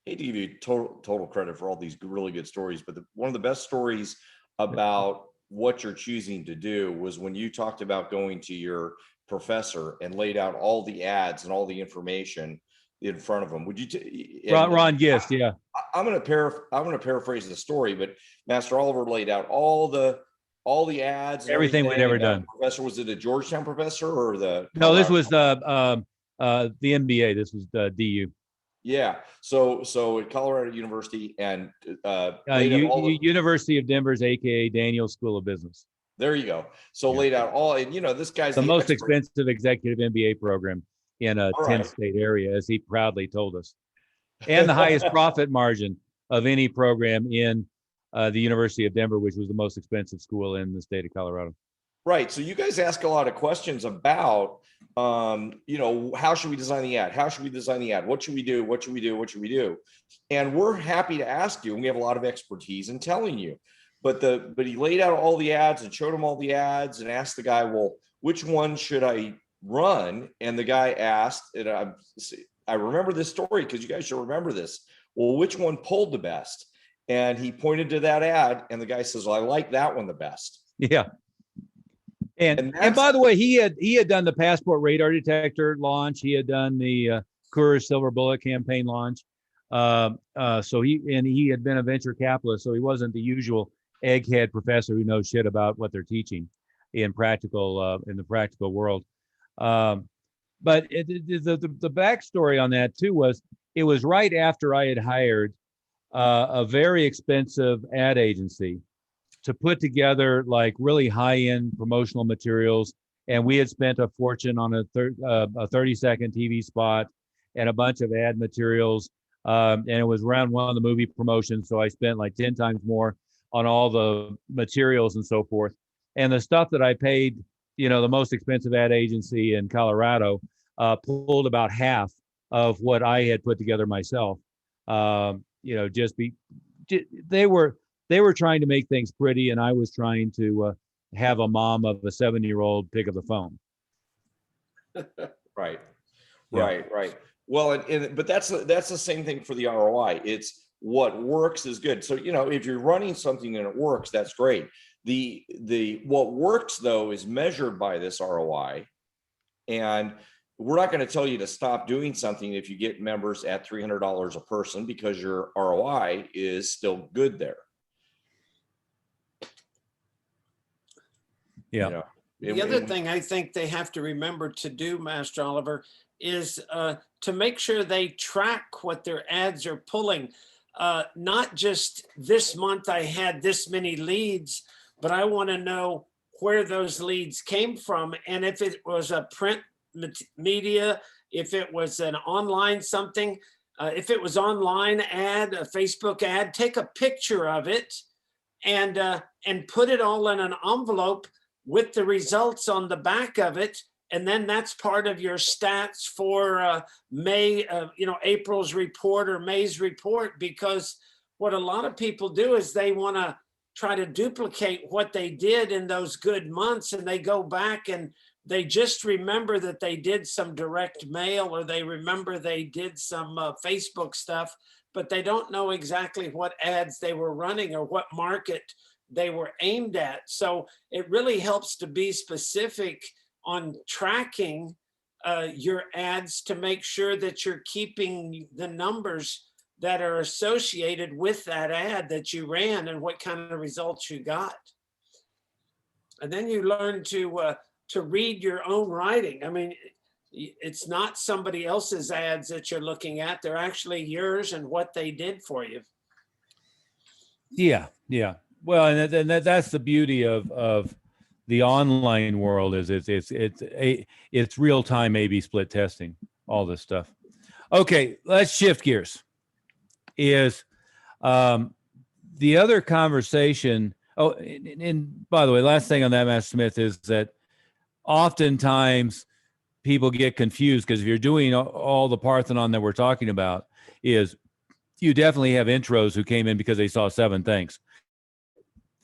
Hate to give you total credit for all these really good stories, but one of the best stories about what you're choosing to do was when you talked about going to your professor and laid out all the ads and all the information in front of them. Would you? Ron Gist, yeah. I'm going to paraphrase the story, but Master Oliver laid out all the ads, and everything we'd ever done. Professor, was it a Georgetown professor or the? No, this was the MBA. This was the DU. Yeah. So at Colorado University and University of Denver's, AKA Daniels School of Business. There you go. So laid out all, and this guy's the most expensive executive MBA program in a 10-state area, as he proudly told us, and the highest profit margin of any program in the University of Denver, which was the most expensive school in the state of Colorado. Right. So you guys ask a lot of questions about, how should we design the ad? How should we design the ad? What should we do? What should we do? What should we do? And we're happy to ask you, and we have a lot of expertise in telling you. But he laid out all the ads and showed him all the ads and asked the guy, well, which one should I run? And the guy asked, and I remember this story because you guys should remember this. Well, which one pulled the best? And he pointed to that ad, and the guy says, well, I like that one the best. Yeah. And by the way, he had done the Passport radar detector launch. He had done the Coors Silver Bullet campaign launch. So he had been a venture capitalist, so he wasn't the usual egghead professor who knows shit about what they're teaching in the practical world. But the backstory on that too was it was right after I had hired a very expensive ad agency to put together like really high-end promotional materials, and we had spent a fortune on a 30-second TV spot and a bunch of ad materials, and it was around one of the movie promotions, so I spent like 10 times more on all the materials and so forth. And the stuff that I paid, the most expensive ad agency in Colorado pulled about half of what I had put together myself. They were trying to make things pretty, and I was trying to have a mom of a 7-year-old pick up the phone. Right. Yeah. Right. Well, but that's the same thing for the ROI. It's what works is good. So, if you're running something and it works, that's great. What works though is measured by this ROI, and we're not going to tell you to stop doing something if you get members at $300 a person because your ROI is still good there. Yeah. The other thing I think they have to remember to do, Master Oliver, is to make sure they track what their ads are pulling. Not just this month I had this many leads, but I want to know where those leads came from. And if it was a print media, if it was an online something, if it was online ad, a Facebook ad, take a picture of it and put it all in an envelope with the results on the back of it. And then that's part of your stats for May, April's report or May's report, because what a lot of people do is they want to try to duplicate what they did in those good months. And they go back and they just remember that they did some direct mail, or they remember they did some Facebook stuff, but they don't know exactly what ads they were running or what market they were aimed at. So it really helps to be specific on tracking your ads to make sure that you're keeping the numbers that are associated with that ad that you ran and what kind of results you got. And then you learn to read your own writing. I mean, it's not somebody else's ads that you're looking at. They're actually yours and what they did for you. Yeah, yeah. Well, and that's the beauty of the online world is it's real time A/B split testing, all this stuff. Okay, let's shift gears. Is the other conversation? Oh, and by the way, last thing on that, Master Smith, is that oftentimes people get confused because if you're doing all the Parthenon that we're talking about, is you definitely have intros who came in because they saw 7 things.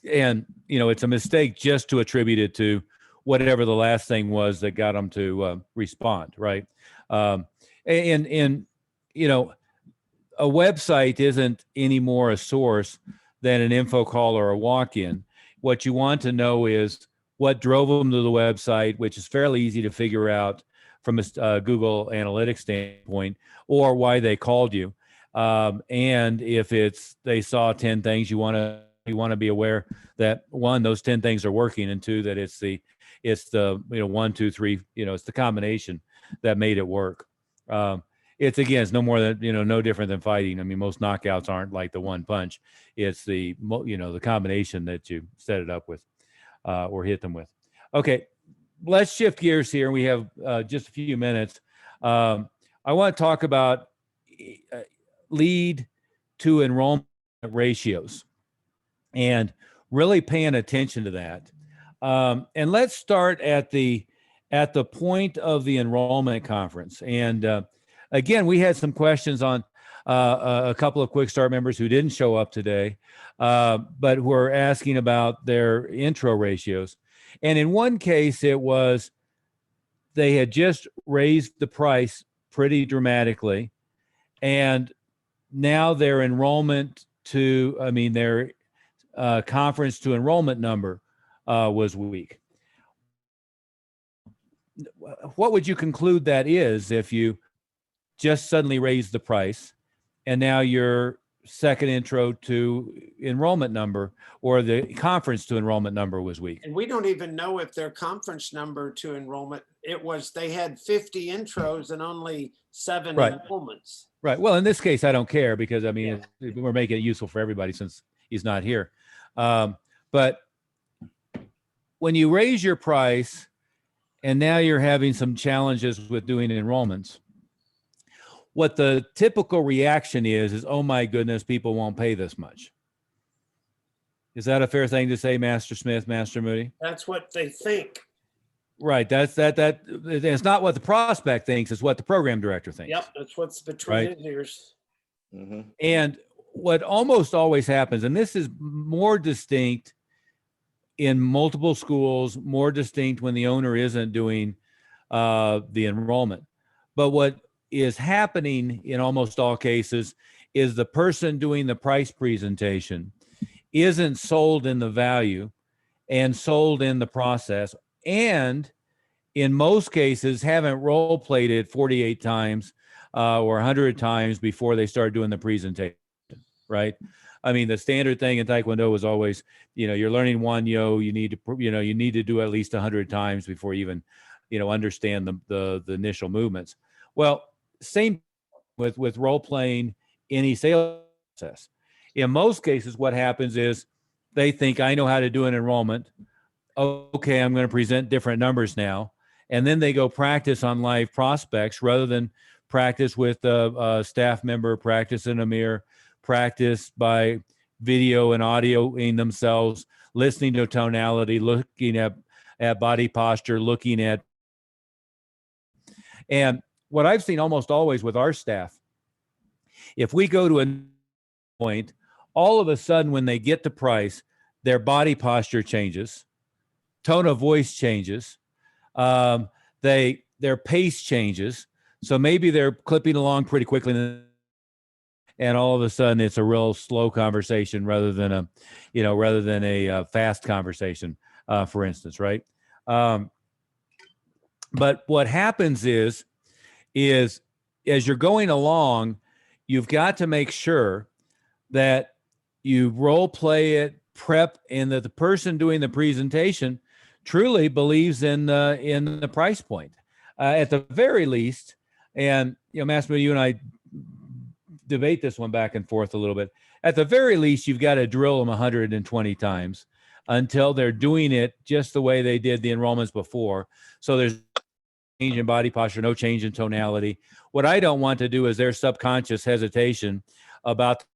And, you know, it's a mistake just to attribute it to whatever the last thing was that got them to respond, right? And, you know, a website isn't any more a source than an info call or a walk-in. What you want to know is what drove them to the website, which is fairly easy to figure out from a Google Analytics standpoint, or why they called you. And if they saw 10 things, you want to be aware that 1, those 10 things are working, and 2, that it's the 1, 2, 3, it's the combination that made it work. It's no more than, no different than fighting. I mean, most knockouts aren't like the one punch. It's the combination that you set it up with, or hit them with. Okay, let's shift gears here. We have just a few minutes. I want to talk about lead to enrollment ratios and really paying attention to that. And let's start at the point of the enrollment conference. And again, we had some questions on a couple of Quick Start members who didn't show up today, but were asking about their intro ratios. And in one case, it was they had just raised the price pretty dramatically, and now their their conference to enrollment number was weak. What would you conclude that is if you just suddenly raised the price and now your second intro to enrollment number or the conference to enrollment number was weak? And we don't even know if their conference number to enrollment, they had 50 intros and only 7 Right. enrollments. Right. Well, in this case, I don't care because we're making it useful for everybody since he's not here. But when you raise your price and now you're having some challenges with doing enrollments, what the typical reaction is, oh my goodness, people won't pay this much. Is that a fair thing to say, Master Smith, Master Moody? That's what they think. Right. That's it's not what the prospect thinks, it's what the program director thinks. Yep, that's what's between his ears. Mm-hmm. And what almost always happens, and this is more distinct in multiple schools, more distinct when the owner isn't doing the enrollment. But what is happening in almost all cases is the person doing the price presentation isn't sold in the value and sold in the process, and in most cases haven't role played it 48 times or 100 times before they start doing the presentation, right? I mean, the standard thing in Taekwondo was always, you're learning one yo, you need to do at least 100 times before you even, understand the initial movements. Well, same with role playing any sales process. In most cases, what happens is they think, I know how to do an enrollment. Okay, I'm going to present different numbers now. And then they go practice on live prospects rather than practice with a staff member, practice in a mirror, practice by video and audioing themselves, listening to tonality, looking at body posture, and what I've seen almost always with our staff, if we go to a point, all of a sudden when they get to price, their body posture changes, tone of voice changes, their pace changes. So maybe they're clipping along pretty quickly, and all of a sudden it's a real slow conversation rather than a fast conversation, for instance, right? But what happens is as you're going along, you've got to make sure that you role play it, prep, and that the person doing the presentation truly believes in the price point. At the very least, and Massimo, you and I debate this one back and forth a little bit. At the very least, you've got to drill them 120 times until they're doing it just the way they did the enrollments before. So there's change in body posture, no change in tonality. What I don't want to do is their subconscious hesitation about the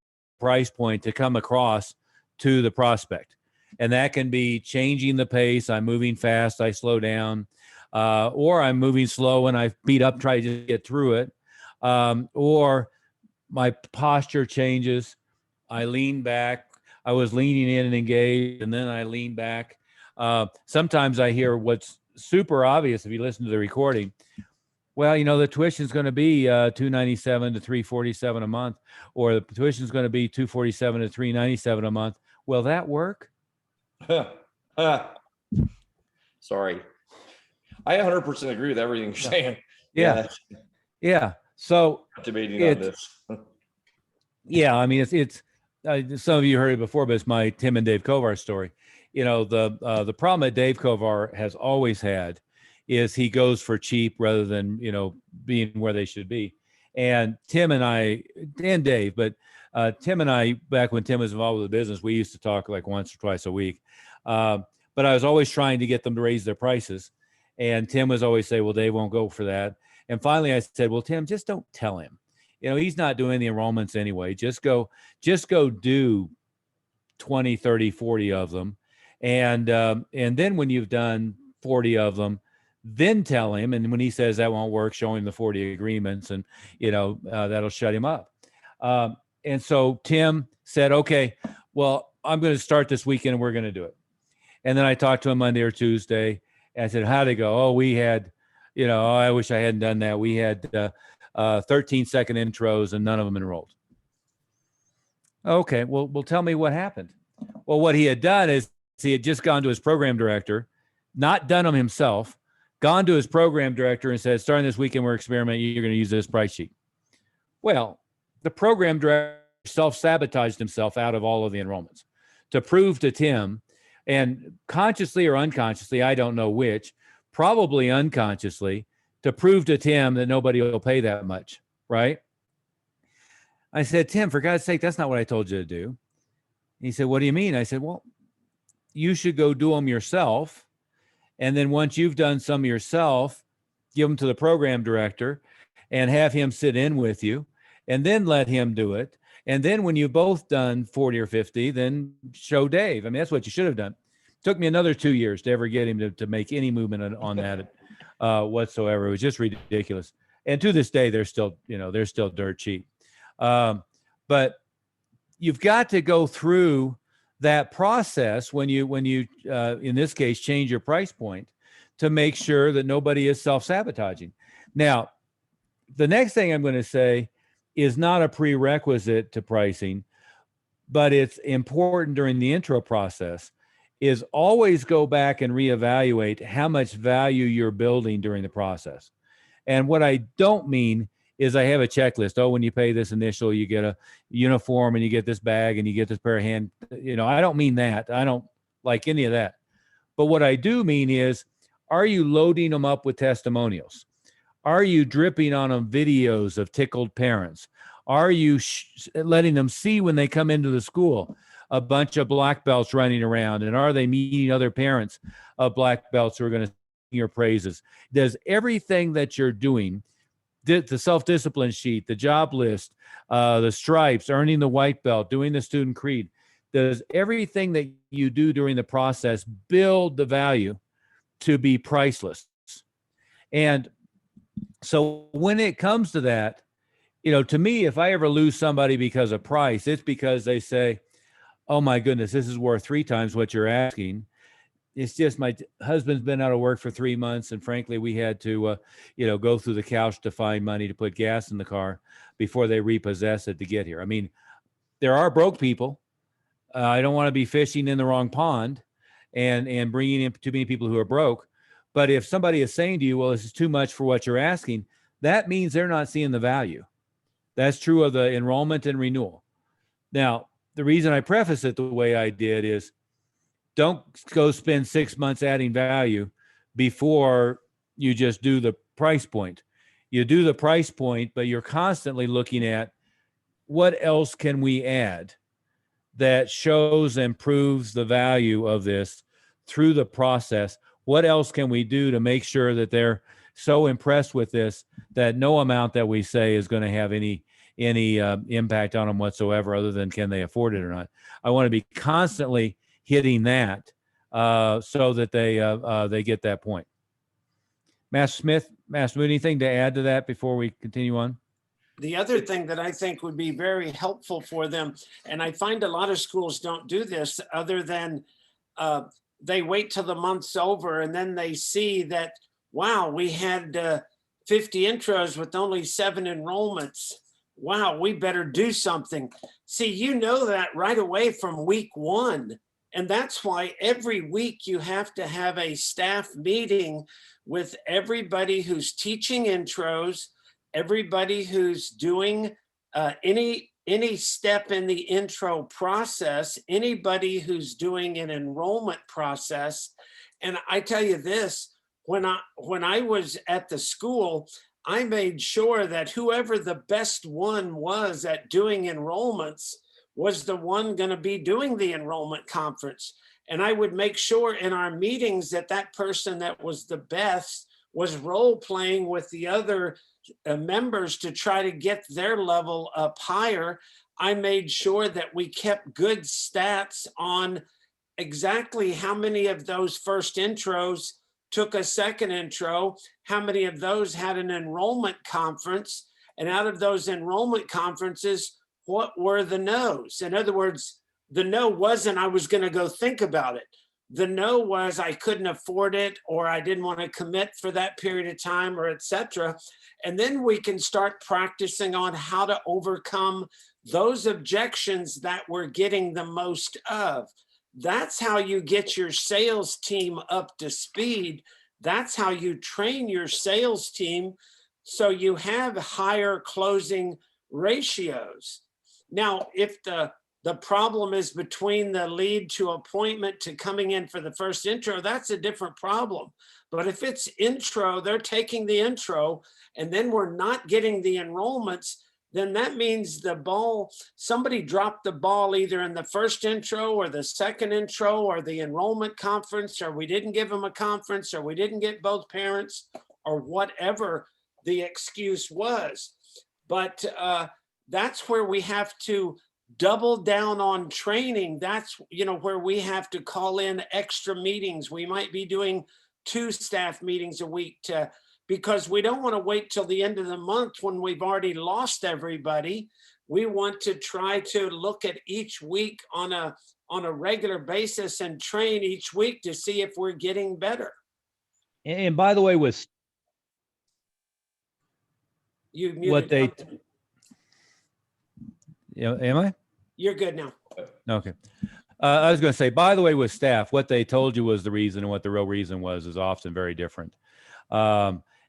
price point to come across to the prospect. And that can be changing the pace. I'm moving fast, I slow down, or I'm moving slow and I speed up, try to get through it. Or my posture changes. I lean back. I was leaning in and engaged, and then I lean back. Sometimes I hear what's super obvious if you listen to the recording. Well, the tuition is going to be $297 to $347 a month, or the tuition is going to be $247 to $397 a month. Will that work? Sorry. I 100% agree with everything you're saying. Yeah. So Debating on this. Yeah, I mean, it's some of you heard it before, but it's my Tim and Dave Kovar story. The problem that Dave Kovar has always had is he goes for cheap rather than being where they should be. And Tim and I, and Dave, but Tim and I, back when Tim was involved with the business, we used to talk like once or twice a week. But I was always trying to get them to raise their prices, and Tim was always say, "Well, Dave won't go for that." And finally, I said, "Well, Tim, just don't tell him. He's not doing the enrollments anyway. Just go do 20, 30, 40 of them. And then when you've done 40 of them, then tell him. And when he says that won't work, show him the 40 agreements, and, that'll shut him up." And so Tim said, "Okay, well, I'm going to start this weekend and we're going to do it." And then I talked to him Monday or Tuesday, and I said, "How'd it go?" "Oh, we had, I wish I hadn't done that. We had 13-second intros and none of them enrolled." Okay, well, tell me what happened. Well, what he had done is he had just gone to his program director, not done them himself, gone to his program director and said, "Starting this weekend, we're experimenting. You're going to use this price sheet." Well, the program director self-sabotaged himself out of all of the enrollments to prove to Tim, and consciously or unconsciously, I don't know which, probably unconsciously, to prove to Tim that nobody will pay that much, right? I said, "Tim, for God's sake, that's not what I told you to do." He said, "What do you mean?" I said, "Well, you should go do them yourself. And then once you've done some yourself, give them to the program director and have him sit in with you, and then let him do it. And then when you've both done 40 or 50, then show Dave." I mean, that's what you should have done. It took me another 2 years to ever get him to make any movement on that whatsoever. It was just ridiculous. And to this day, they're still dirt cheap. But you've got to go through that process when you in this case, change your price point to make sure that nobody is self-sabotaging. Now, the next thing I'm going to say is not a prerequisite to pricing, but it's important during the intro process, is always go back and reevaluate how much value you're building during the process. And what I don't mean is I have a checklist. Oh, when you pay this initial, you get a uniform and you get this bag and you get this pair of hand. I don't mean that. I don't like any of that. But what I do mean is, are you loading them up with testimonials? Are you dripping on them videos of tickled parents? Are you letting them see when they come into the school a bunch of black belts running around? And are they meeting other parents of black belts who are going to sing your praises? Does everything that you're doing, the self-discipline sheet, the job list, the stripes, earning the white belt, doing the student creed, does everything that you do during the process build the value to be priceless? And so when it comes to that, to me, if I ever lose somebody because of price, it's because they say, "Oh my goodness, this is worth 3 times what you're asking. It's just my husband's been out of work for 3 months, and frankly, we had to, go through the couch to find money to put gas in the car before they repossess it to get here." I mean, there are broke people. I don't want to be fishing in the wrong pond and bringing in too many people who are broke. But if somebody is saying to you, "Well, this is too much for what you're asking," that means they're not seeing the value. That's true of the enrollment and renewal. Now, the reason I preface it the way I did is don't go spend 6 months adding value before you just do the price point. You do the price point, but you're constantly looking at what else can we add that shows and proves the value of this through the process. What else can we do to make sure that they're so impressed with this that no amount that we say is going to have any impact on them whatsoever, other than can they afford it or not. I want to be constantly hitting that so that they get that point. Master Smith, Master Moon, anything to add to that before we continue on? The other thing that I think would be very helpful for them, and I find a lot of schools don't do this other than they wait till the month's over and then they see that, wow, we had 50 intros with only 7 enrollments. Wow, we better do something. See, you know that right away from week 1. And that's why every week you have to have a staff meeting with everybody who's teaching intros, everybody who's doing any step in the intro process, anybody who's doing an enrollment process. And I tell you this, when I was at the school, I made sure that whoever the best one was at doing enrollments was the one going to be doing the enrollment conference. And I would make sure in our meetings that that person that was the best was role playing with the other members to try to get their level up higher. I made sure that we kept good stats on exactly how many of those first intros took a second intro, how many of those had an enrollment conference, and out of those enrollment conferences, what were the no's? In other words, the no wasn't I was going to go think about it. The no was I couldn't afford it, or I didn't want to commit for that period of time, or etc. And then we can start practicing on how to overcome those objections that we're getting the most of. That's how you get your sales team up to speed. That's how you train your sales team so you have higher closing ratios. Now, if the problem is between the lead to appointment to coming in for the first intro, that's a different problem. But if it's intro, they're taking the intro, and then we're not getting the enrollments, then that means somebody dropped the ball either in the first intro or the second intro or the enrollment conference, or we didn't give them a conference, or we didn't get both parents, or whatever the excuse was. But that's where we have to double down on training. That's where we have to call in extra meetings. We might be doing 2 staff meetings a week because we don't want to wait till the end of the month when we've already lost everybody. We want to try to look at each week on a regular basis and train each week to see if we're getting better. And by the way, with You muted what they, something. am I? You're good now. Okay. I was going to say, by the way, with staff, what they told you was the reason, and what the real reason was is often very different.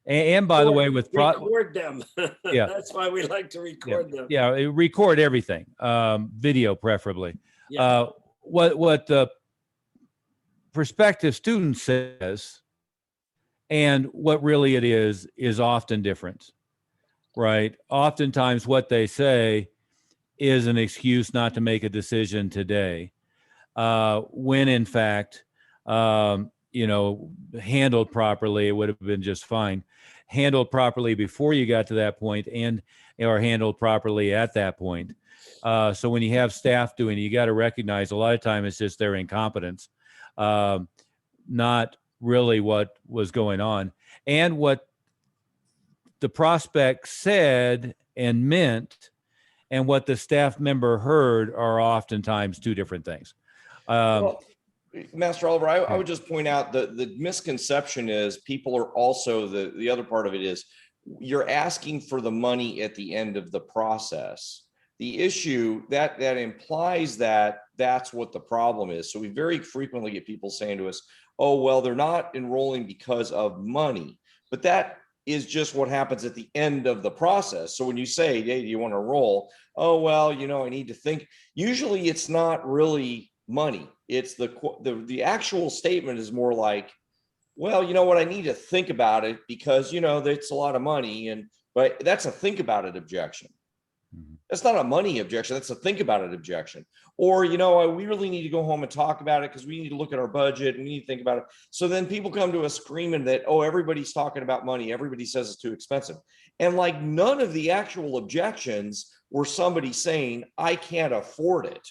And by the way, with record them. Yeah. That's why we like to record them. Yeah, record everything, video preferably. Yeah. What the prospective student says and what really it is often different, right? Oftentimes what they say is an excuse not to make a decision today, when in fact, handled properly, it would have been just fine. Handled properly before you got to that point, or handled properly at that point. So when you have staff doing it, you got to recognize a lot of time it's just their incompetence, not really what was going on. And what the prospect said and meant and what the staff member heard are oftentimes 2 different things. Well, Master Oliver, I would just point out the misconception is people are also, the other part of it is you're asking for the money at the end of the process. The issue that implies that that's what the problem is. So we very frequently get people saying to us, oh, well, they're not enrolling because of money, but that is just what happens at the end of the process. So when you say, hey, do you want to roll? Oh, well, I need to think. Usually it's not really money. It's the actual statement is more like, well, you know what, I need to think about it because, that's a lot of money. But that's a think about it objection. That's not a money objection. That's a think about it objection. Or, we really need to go home and talk about it because we need to look at our budget and we need to think about it. So then people come to us screaming that, oh, everybody's talking about money. Everybody says it's too expensive. And like none of the actual objections were somebody saying, I can't afford it.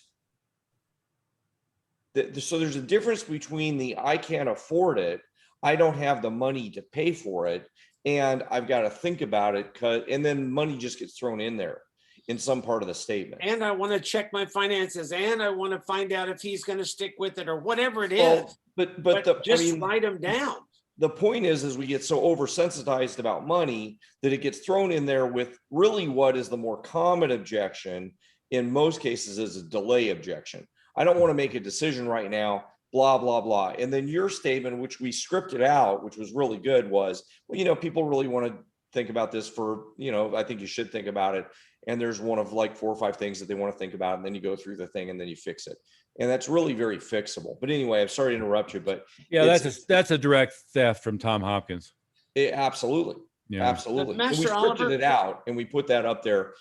So there's a difference between the I can't afford it, I don't have the money to pay for it, and I've got to think about it, and then money just gets thrown in there in some part of the statement. And I want to check my finances, and I want to find out if he's going to stick with it or whatever it is. Well, but just write them down. The point is we get so oversensitized about money that it gets thrown in there with really what is the more common objection in most cases is a delay objection. I don't want to make a decision right now, blah, blah, blah. And then your statement, which we scripted out, which was really good, was, well, people really want to think about this for, I think you should think about it. And there's one of like 4 or 5 things that they want to think about. And then you go through the thing and then you fix it. And that's really very fixable. But anyway, I'm sorry to interrupt you, but Yeah, that's a direct theft from Tom Hopkins. Absolutely. Yeah. Absolutely. And we Master scripted Oliver- it out and we put that up there,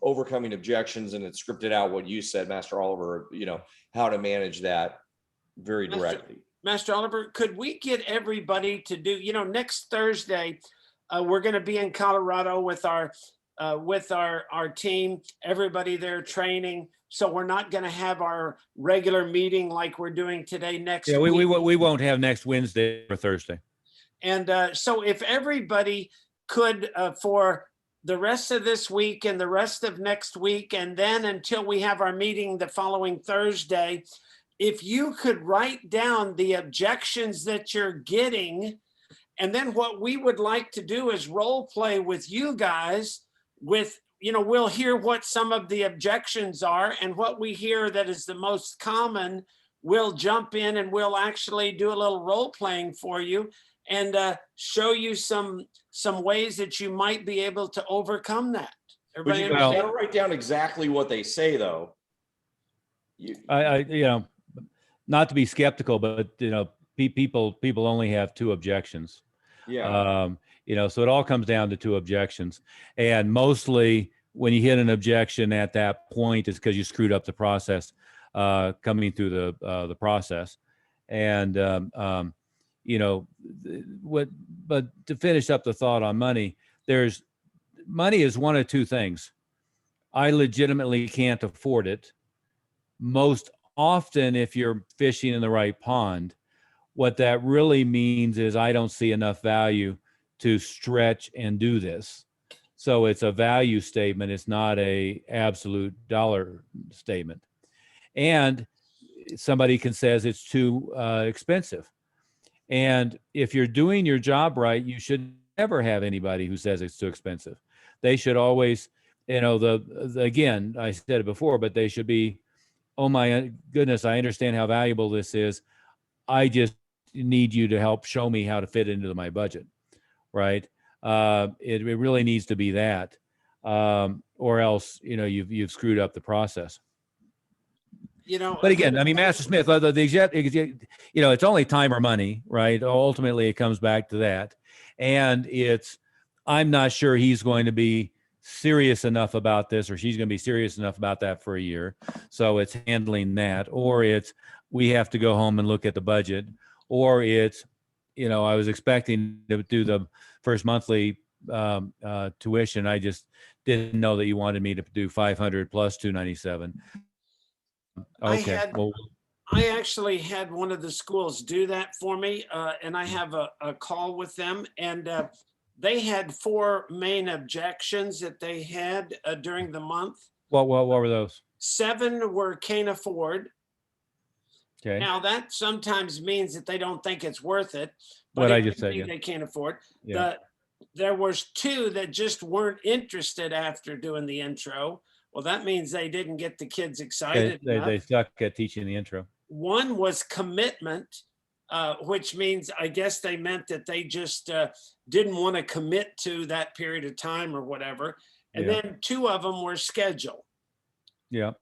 overcoming objections, and it scripted out what you said, Master Oliver, how to manage that very directly. Master Oliver, could we get everybody to do, next Thursday, we're going to be in Colorado with our team, everybody there training. So we're not going to have our regular meeting like we're doing today next Yeah, week. we won't have next Wednesday or Thursday. And so if everybody could, for the rest of this week and the rest of next week, and then until we have our meeting the following Thursday, if you could write down the objections that you're getting, and then what we would like to do is role play with you guys with, we'll hear what some of the objections are, and what we hear that is the most common, we'll jump in and we'll actually do a little role playing for you and show you some ways that you might be able to overcome that. But Everybody you understand? gotta write down exactly what they say, though. I not to be skeptical, but people only have 2 objections. Yeah. So it all comes down to 2 objections, and mostly when you hit an objection at that point, it's because you screwed up the process coming through the process, and But to finish up the thought on money, money is one of 2 things. I legitimately can't afford it. Most often, if you're fishing in the right pond, what that really means is I don't see enough value to stretch and do this. So it's a value statement. It's not a absolute dollar statement. And somebody can says it's too expensive. And if you're doing your job right, you should never have anybody who says it's too expensive. They should always, again, I said it before, but they should be, oh my goodness, I understand how valuable this is. I just need you to help show me how to fit into my budget, right? It really needs to be that, or else you've screwed up the process. But again, I mean, Master Smith, it's only time or money, right? Ultimately, it comes back to that, and I'm not sure he's going to be serious enough about this, or she's going to be serious enough about that for a year. So it's handling that, or we have to go home and look at the budget, or I was expecting to do the first monthly tuition. I just didn't know that you wanted me to do 500 plus 297. Okay. I actually had one of the schools do that for me, and I have a call with them, and they had 4 main objections that they had during the month. What were those? 7 were can't afford. Okay. Now that sometimes means that they don't think it's worth it. What I if just they said, think yeah. They can't afford. Yeah. There was 2 that just weren't interested after doing the intro. Well, that means they didn't get the kids excited enough. They suck at teaching the intro. 1 was commitment, which means I guess they meant that they just didn't want to commit to that period of time or whatever. And Yeah. then 2 of them were scheduled. Yeah.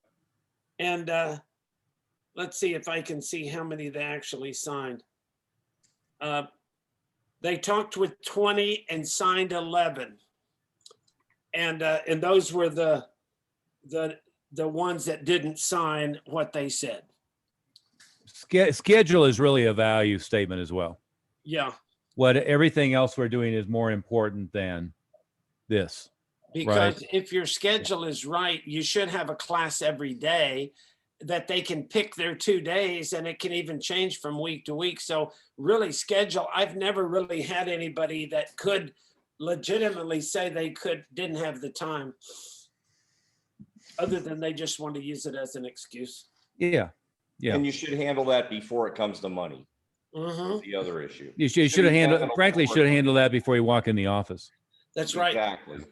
And let's see if I can see how many they actually signed. They talked with 20 and signed 11. And those were the ones that didn't sign what they said. Schedule is really a value statement as well. Yeah, What everything else we're doing is more important than this. because if your schedule is right, you should have a class every day that they can pick their 2 days, and it can even change from week to week. So really schedule, I've never really had anybody that could legitimately say they didn't have the time, other than they just want to use it as an excuse. Yeah. Yeah. And you should handle that before it comes to money. Mhm. The other issue. You should have handled, frankly, should have handled that before you walk in the office. That's right. Exactly.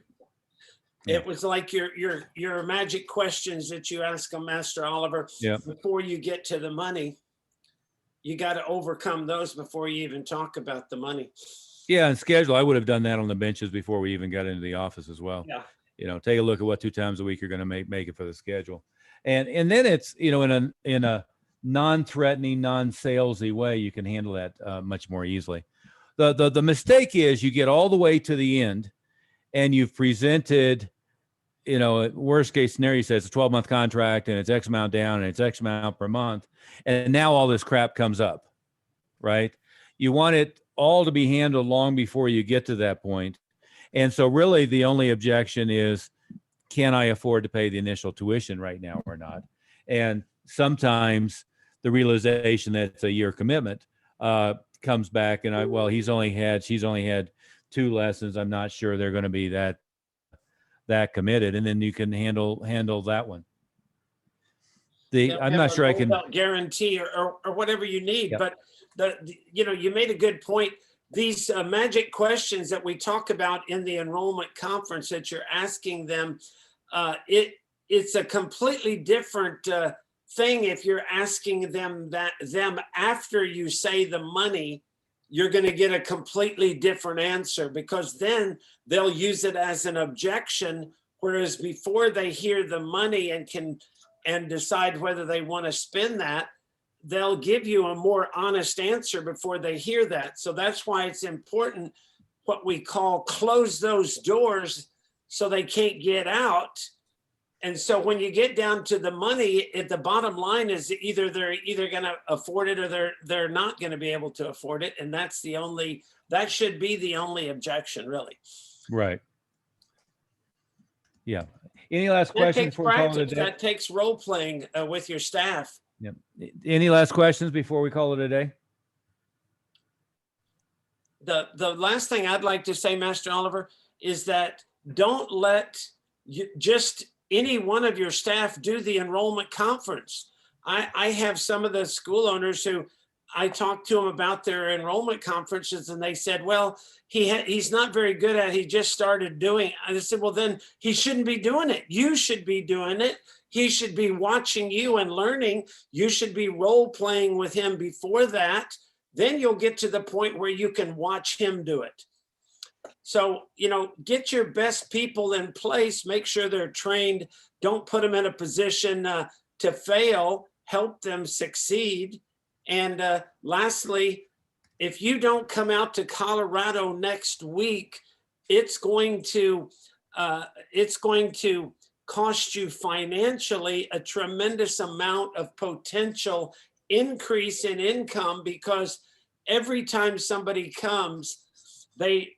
It was like your magic questions that you ask them, Master Oliver. Yeah. Before you get to the money, you got to overcome those before you even talk about the money. Yeah. And schedule, I would have done that on the benches before we even got into the office as well. Yeah. You know, take a look at what 2 times a week you're going to make it for the schedule. And then it's, you know, in a non-threatening, non-salesy way, you can handle that much more easily. The mistake is you get all the way to the end and you've presented, you know, worst case scenario says it's a 12-month contract and it's X amount down and it's X amount per month. And now all this crap comes up, right? You want it all to be handled long before you get to that point. And so really the only objection is, can I afford to pay the initial tuition right now or not? And sometimes the realization that it's a year commitment comes back and she's only had 2 lessons. I'm not sure they're going to be that committed. And then you can handle that one. I'm not sure I can guarantee or whatever you need, Yep. but you made a good point. These magic questions that we talk about in the enrollment conference that you're asking them, it's a completely different thing. If you're asking them after you say the money, you're going to get a completely different answer, because then they'll use it as an objection. Whereas before they hear the money and decide whether they want to spend that, they'll give you a more honest answer before they hear that. So that's why it's important what we call close those doors so they can't get out. And so when you get down to the money, the bottom line is they're either going to afford it or they're not going to be able to afford it. And that should be the only objection, really. right. Yeah. Any last questions before we call it a day? That takes role playing with your staff. Yep. Any last questions before we call it a day? The last thing I'd like to say, Master Oliver, is that don't let just any one of your staff do the enrollment conference. I have some of the school owners who I talked to them about their enrollment conferences, and they said, well, he's not very good at it. He just started doing it. I said, well, then he shouldn't be doing it. You should be doing it. He should be watching you and learning. You should be role playing with him before that. Then you'll get to the point where you can watch him do it. So, get your best people in place, make sure they're trained. Don't put them in a position to fail, help them succeed. And lastly, if you don't come out to Colorado next week, it's going to cost you financially a tremendous amount of potential increase in income, because every time somebody comes, they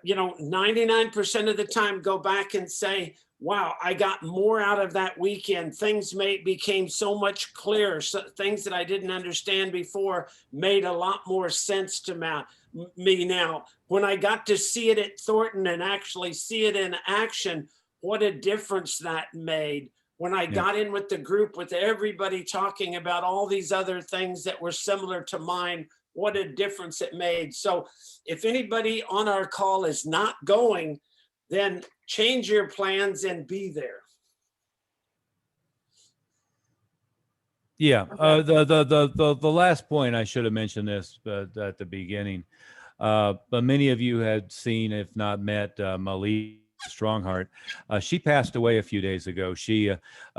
99% of the time go back and say, wow, I got more out of that weekend. Things became so much clearer. So things that I didn't understand before made a lot more sense to me now. When I got to see it at Thornton and actually see it in action, what a difference that made. When I got in with the group, with everybody talking about all these other things that were similar to mine, what a difference it made. So if anybody on our call is not going, then change your plans and be there. Yeah, the last point, I should have mentioned this at the beginning. But many of you had seen, if not met, Malise Strongheart. She passed away a few days ago. She,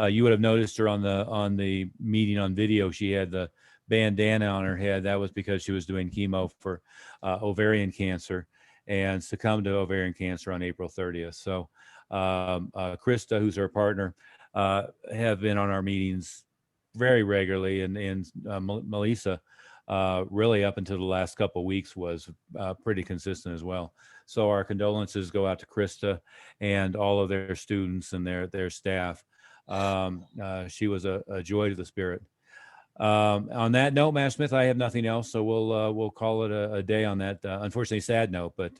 you would have noticed her on the meeting on video. She had the bandana on her head. That was because she was doing chemo for ovarian cancer and succumbed to ovarian cancer on April 30th. So Krista, who's her partner, have been on our meetings very regularly, and Melissa, really up until the last couple of weeks, was pretty consistent as well. So our condolences go out to Krista and all of their students and their staff. She was a joy to the spirit. On that note, Matt Smith, I have nothing else, so we'll call it a day on that. Unfortunately, sad note, but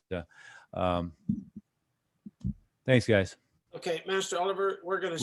thanks, guys. Okay, Master Oliver, we're going to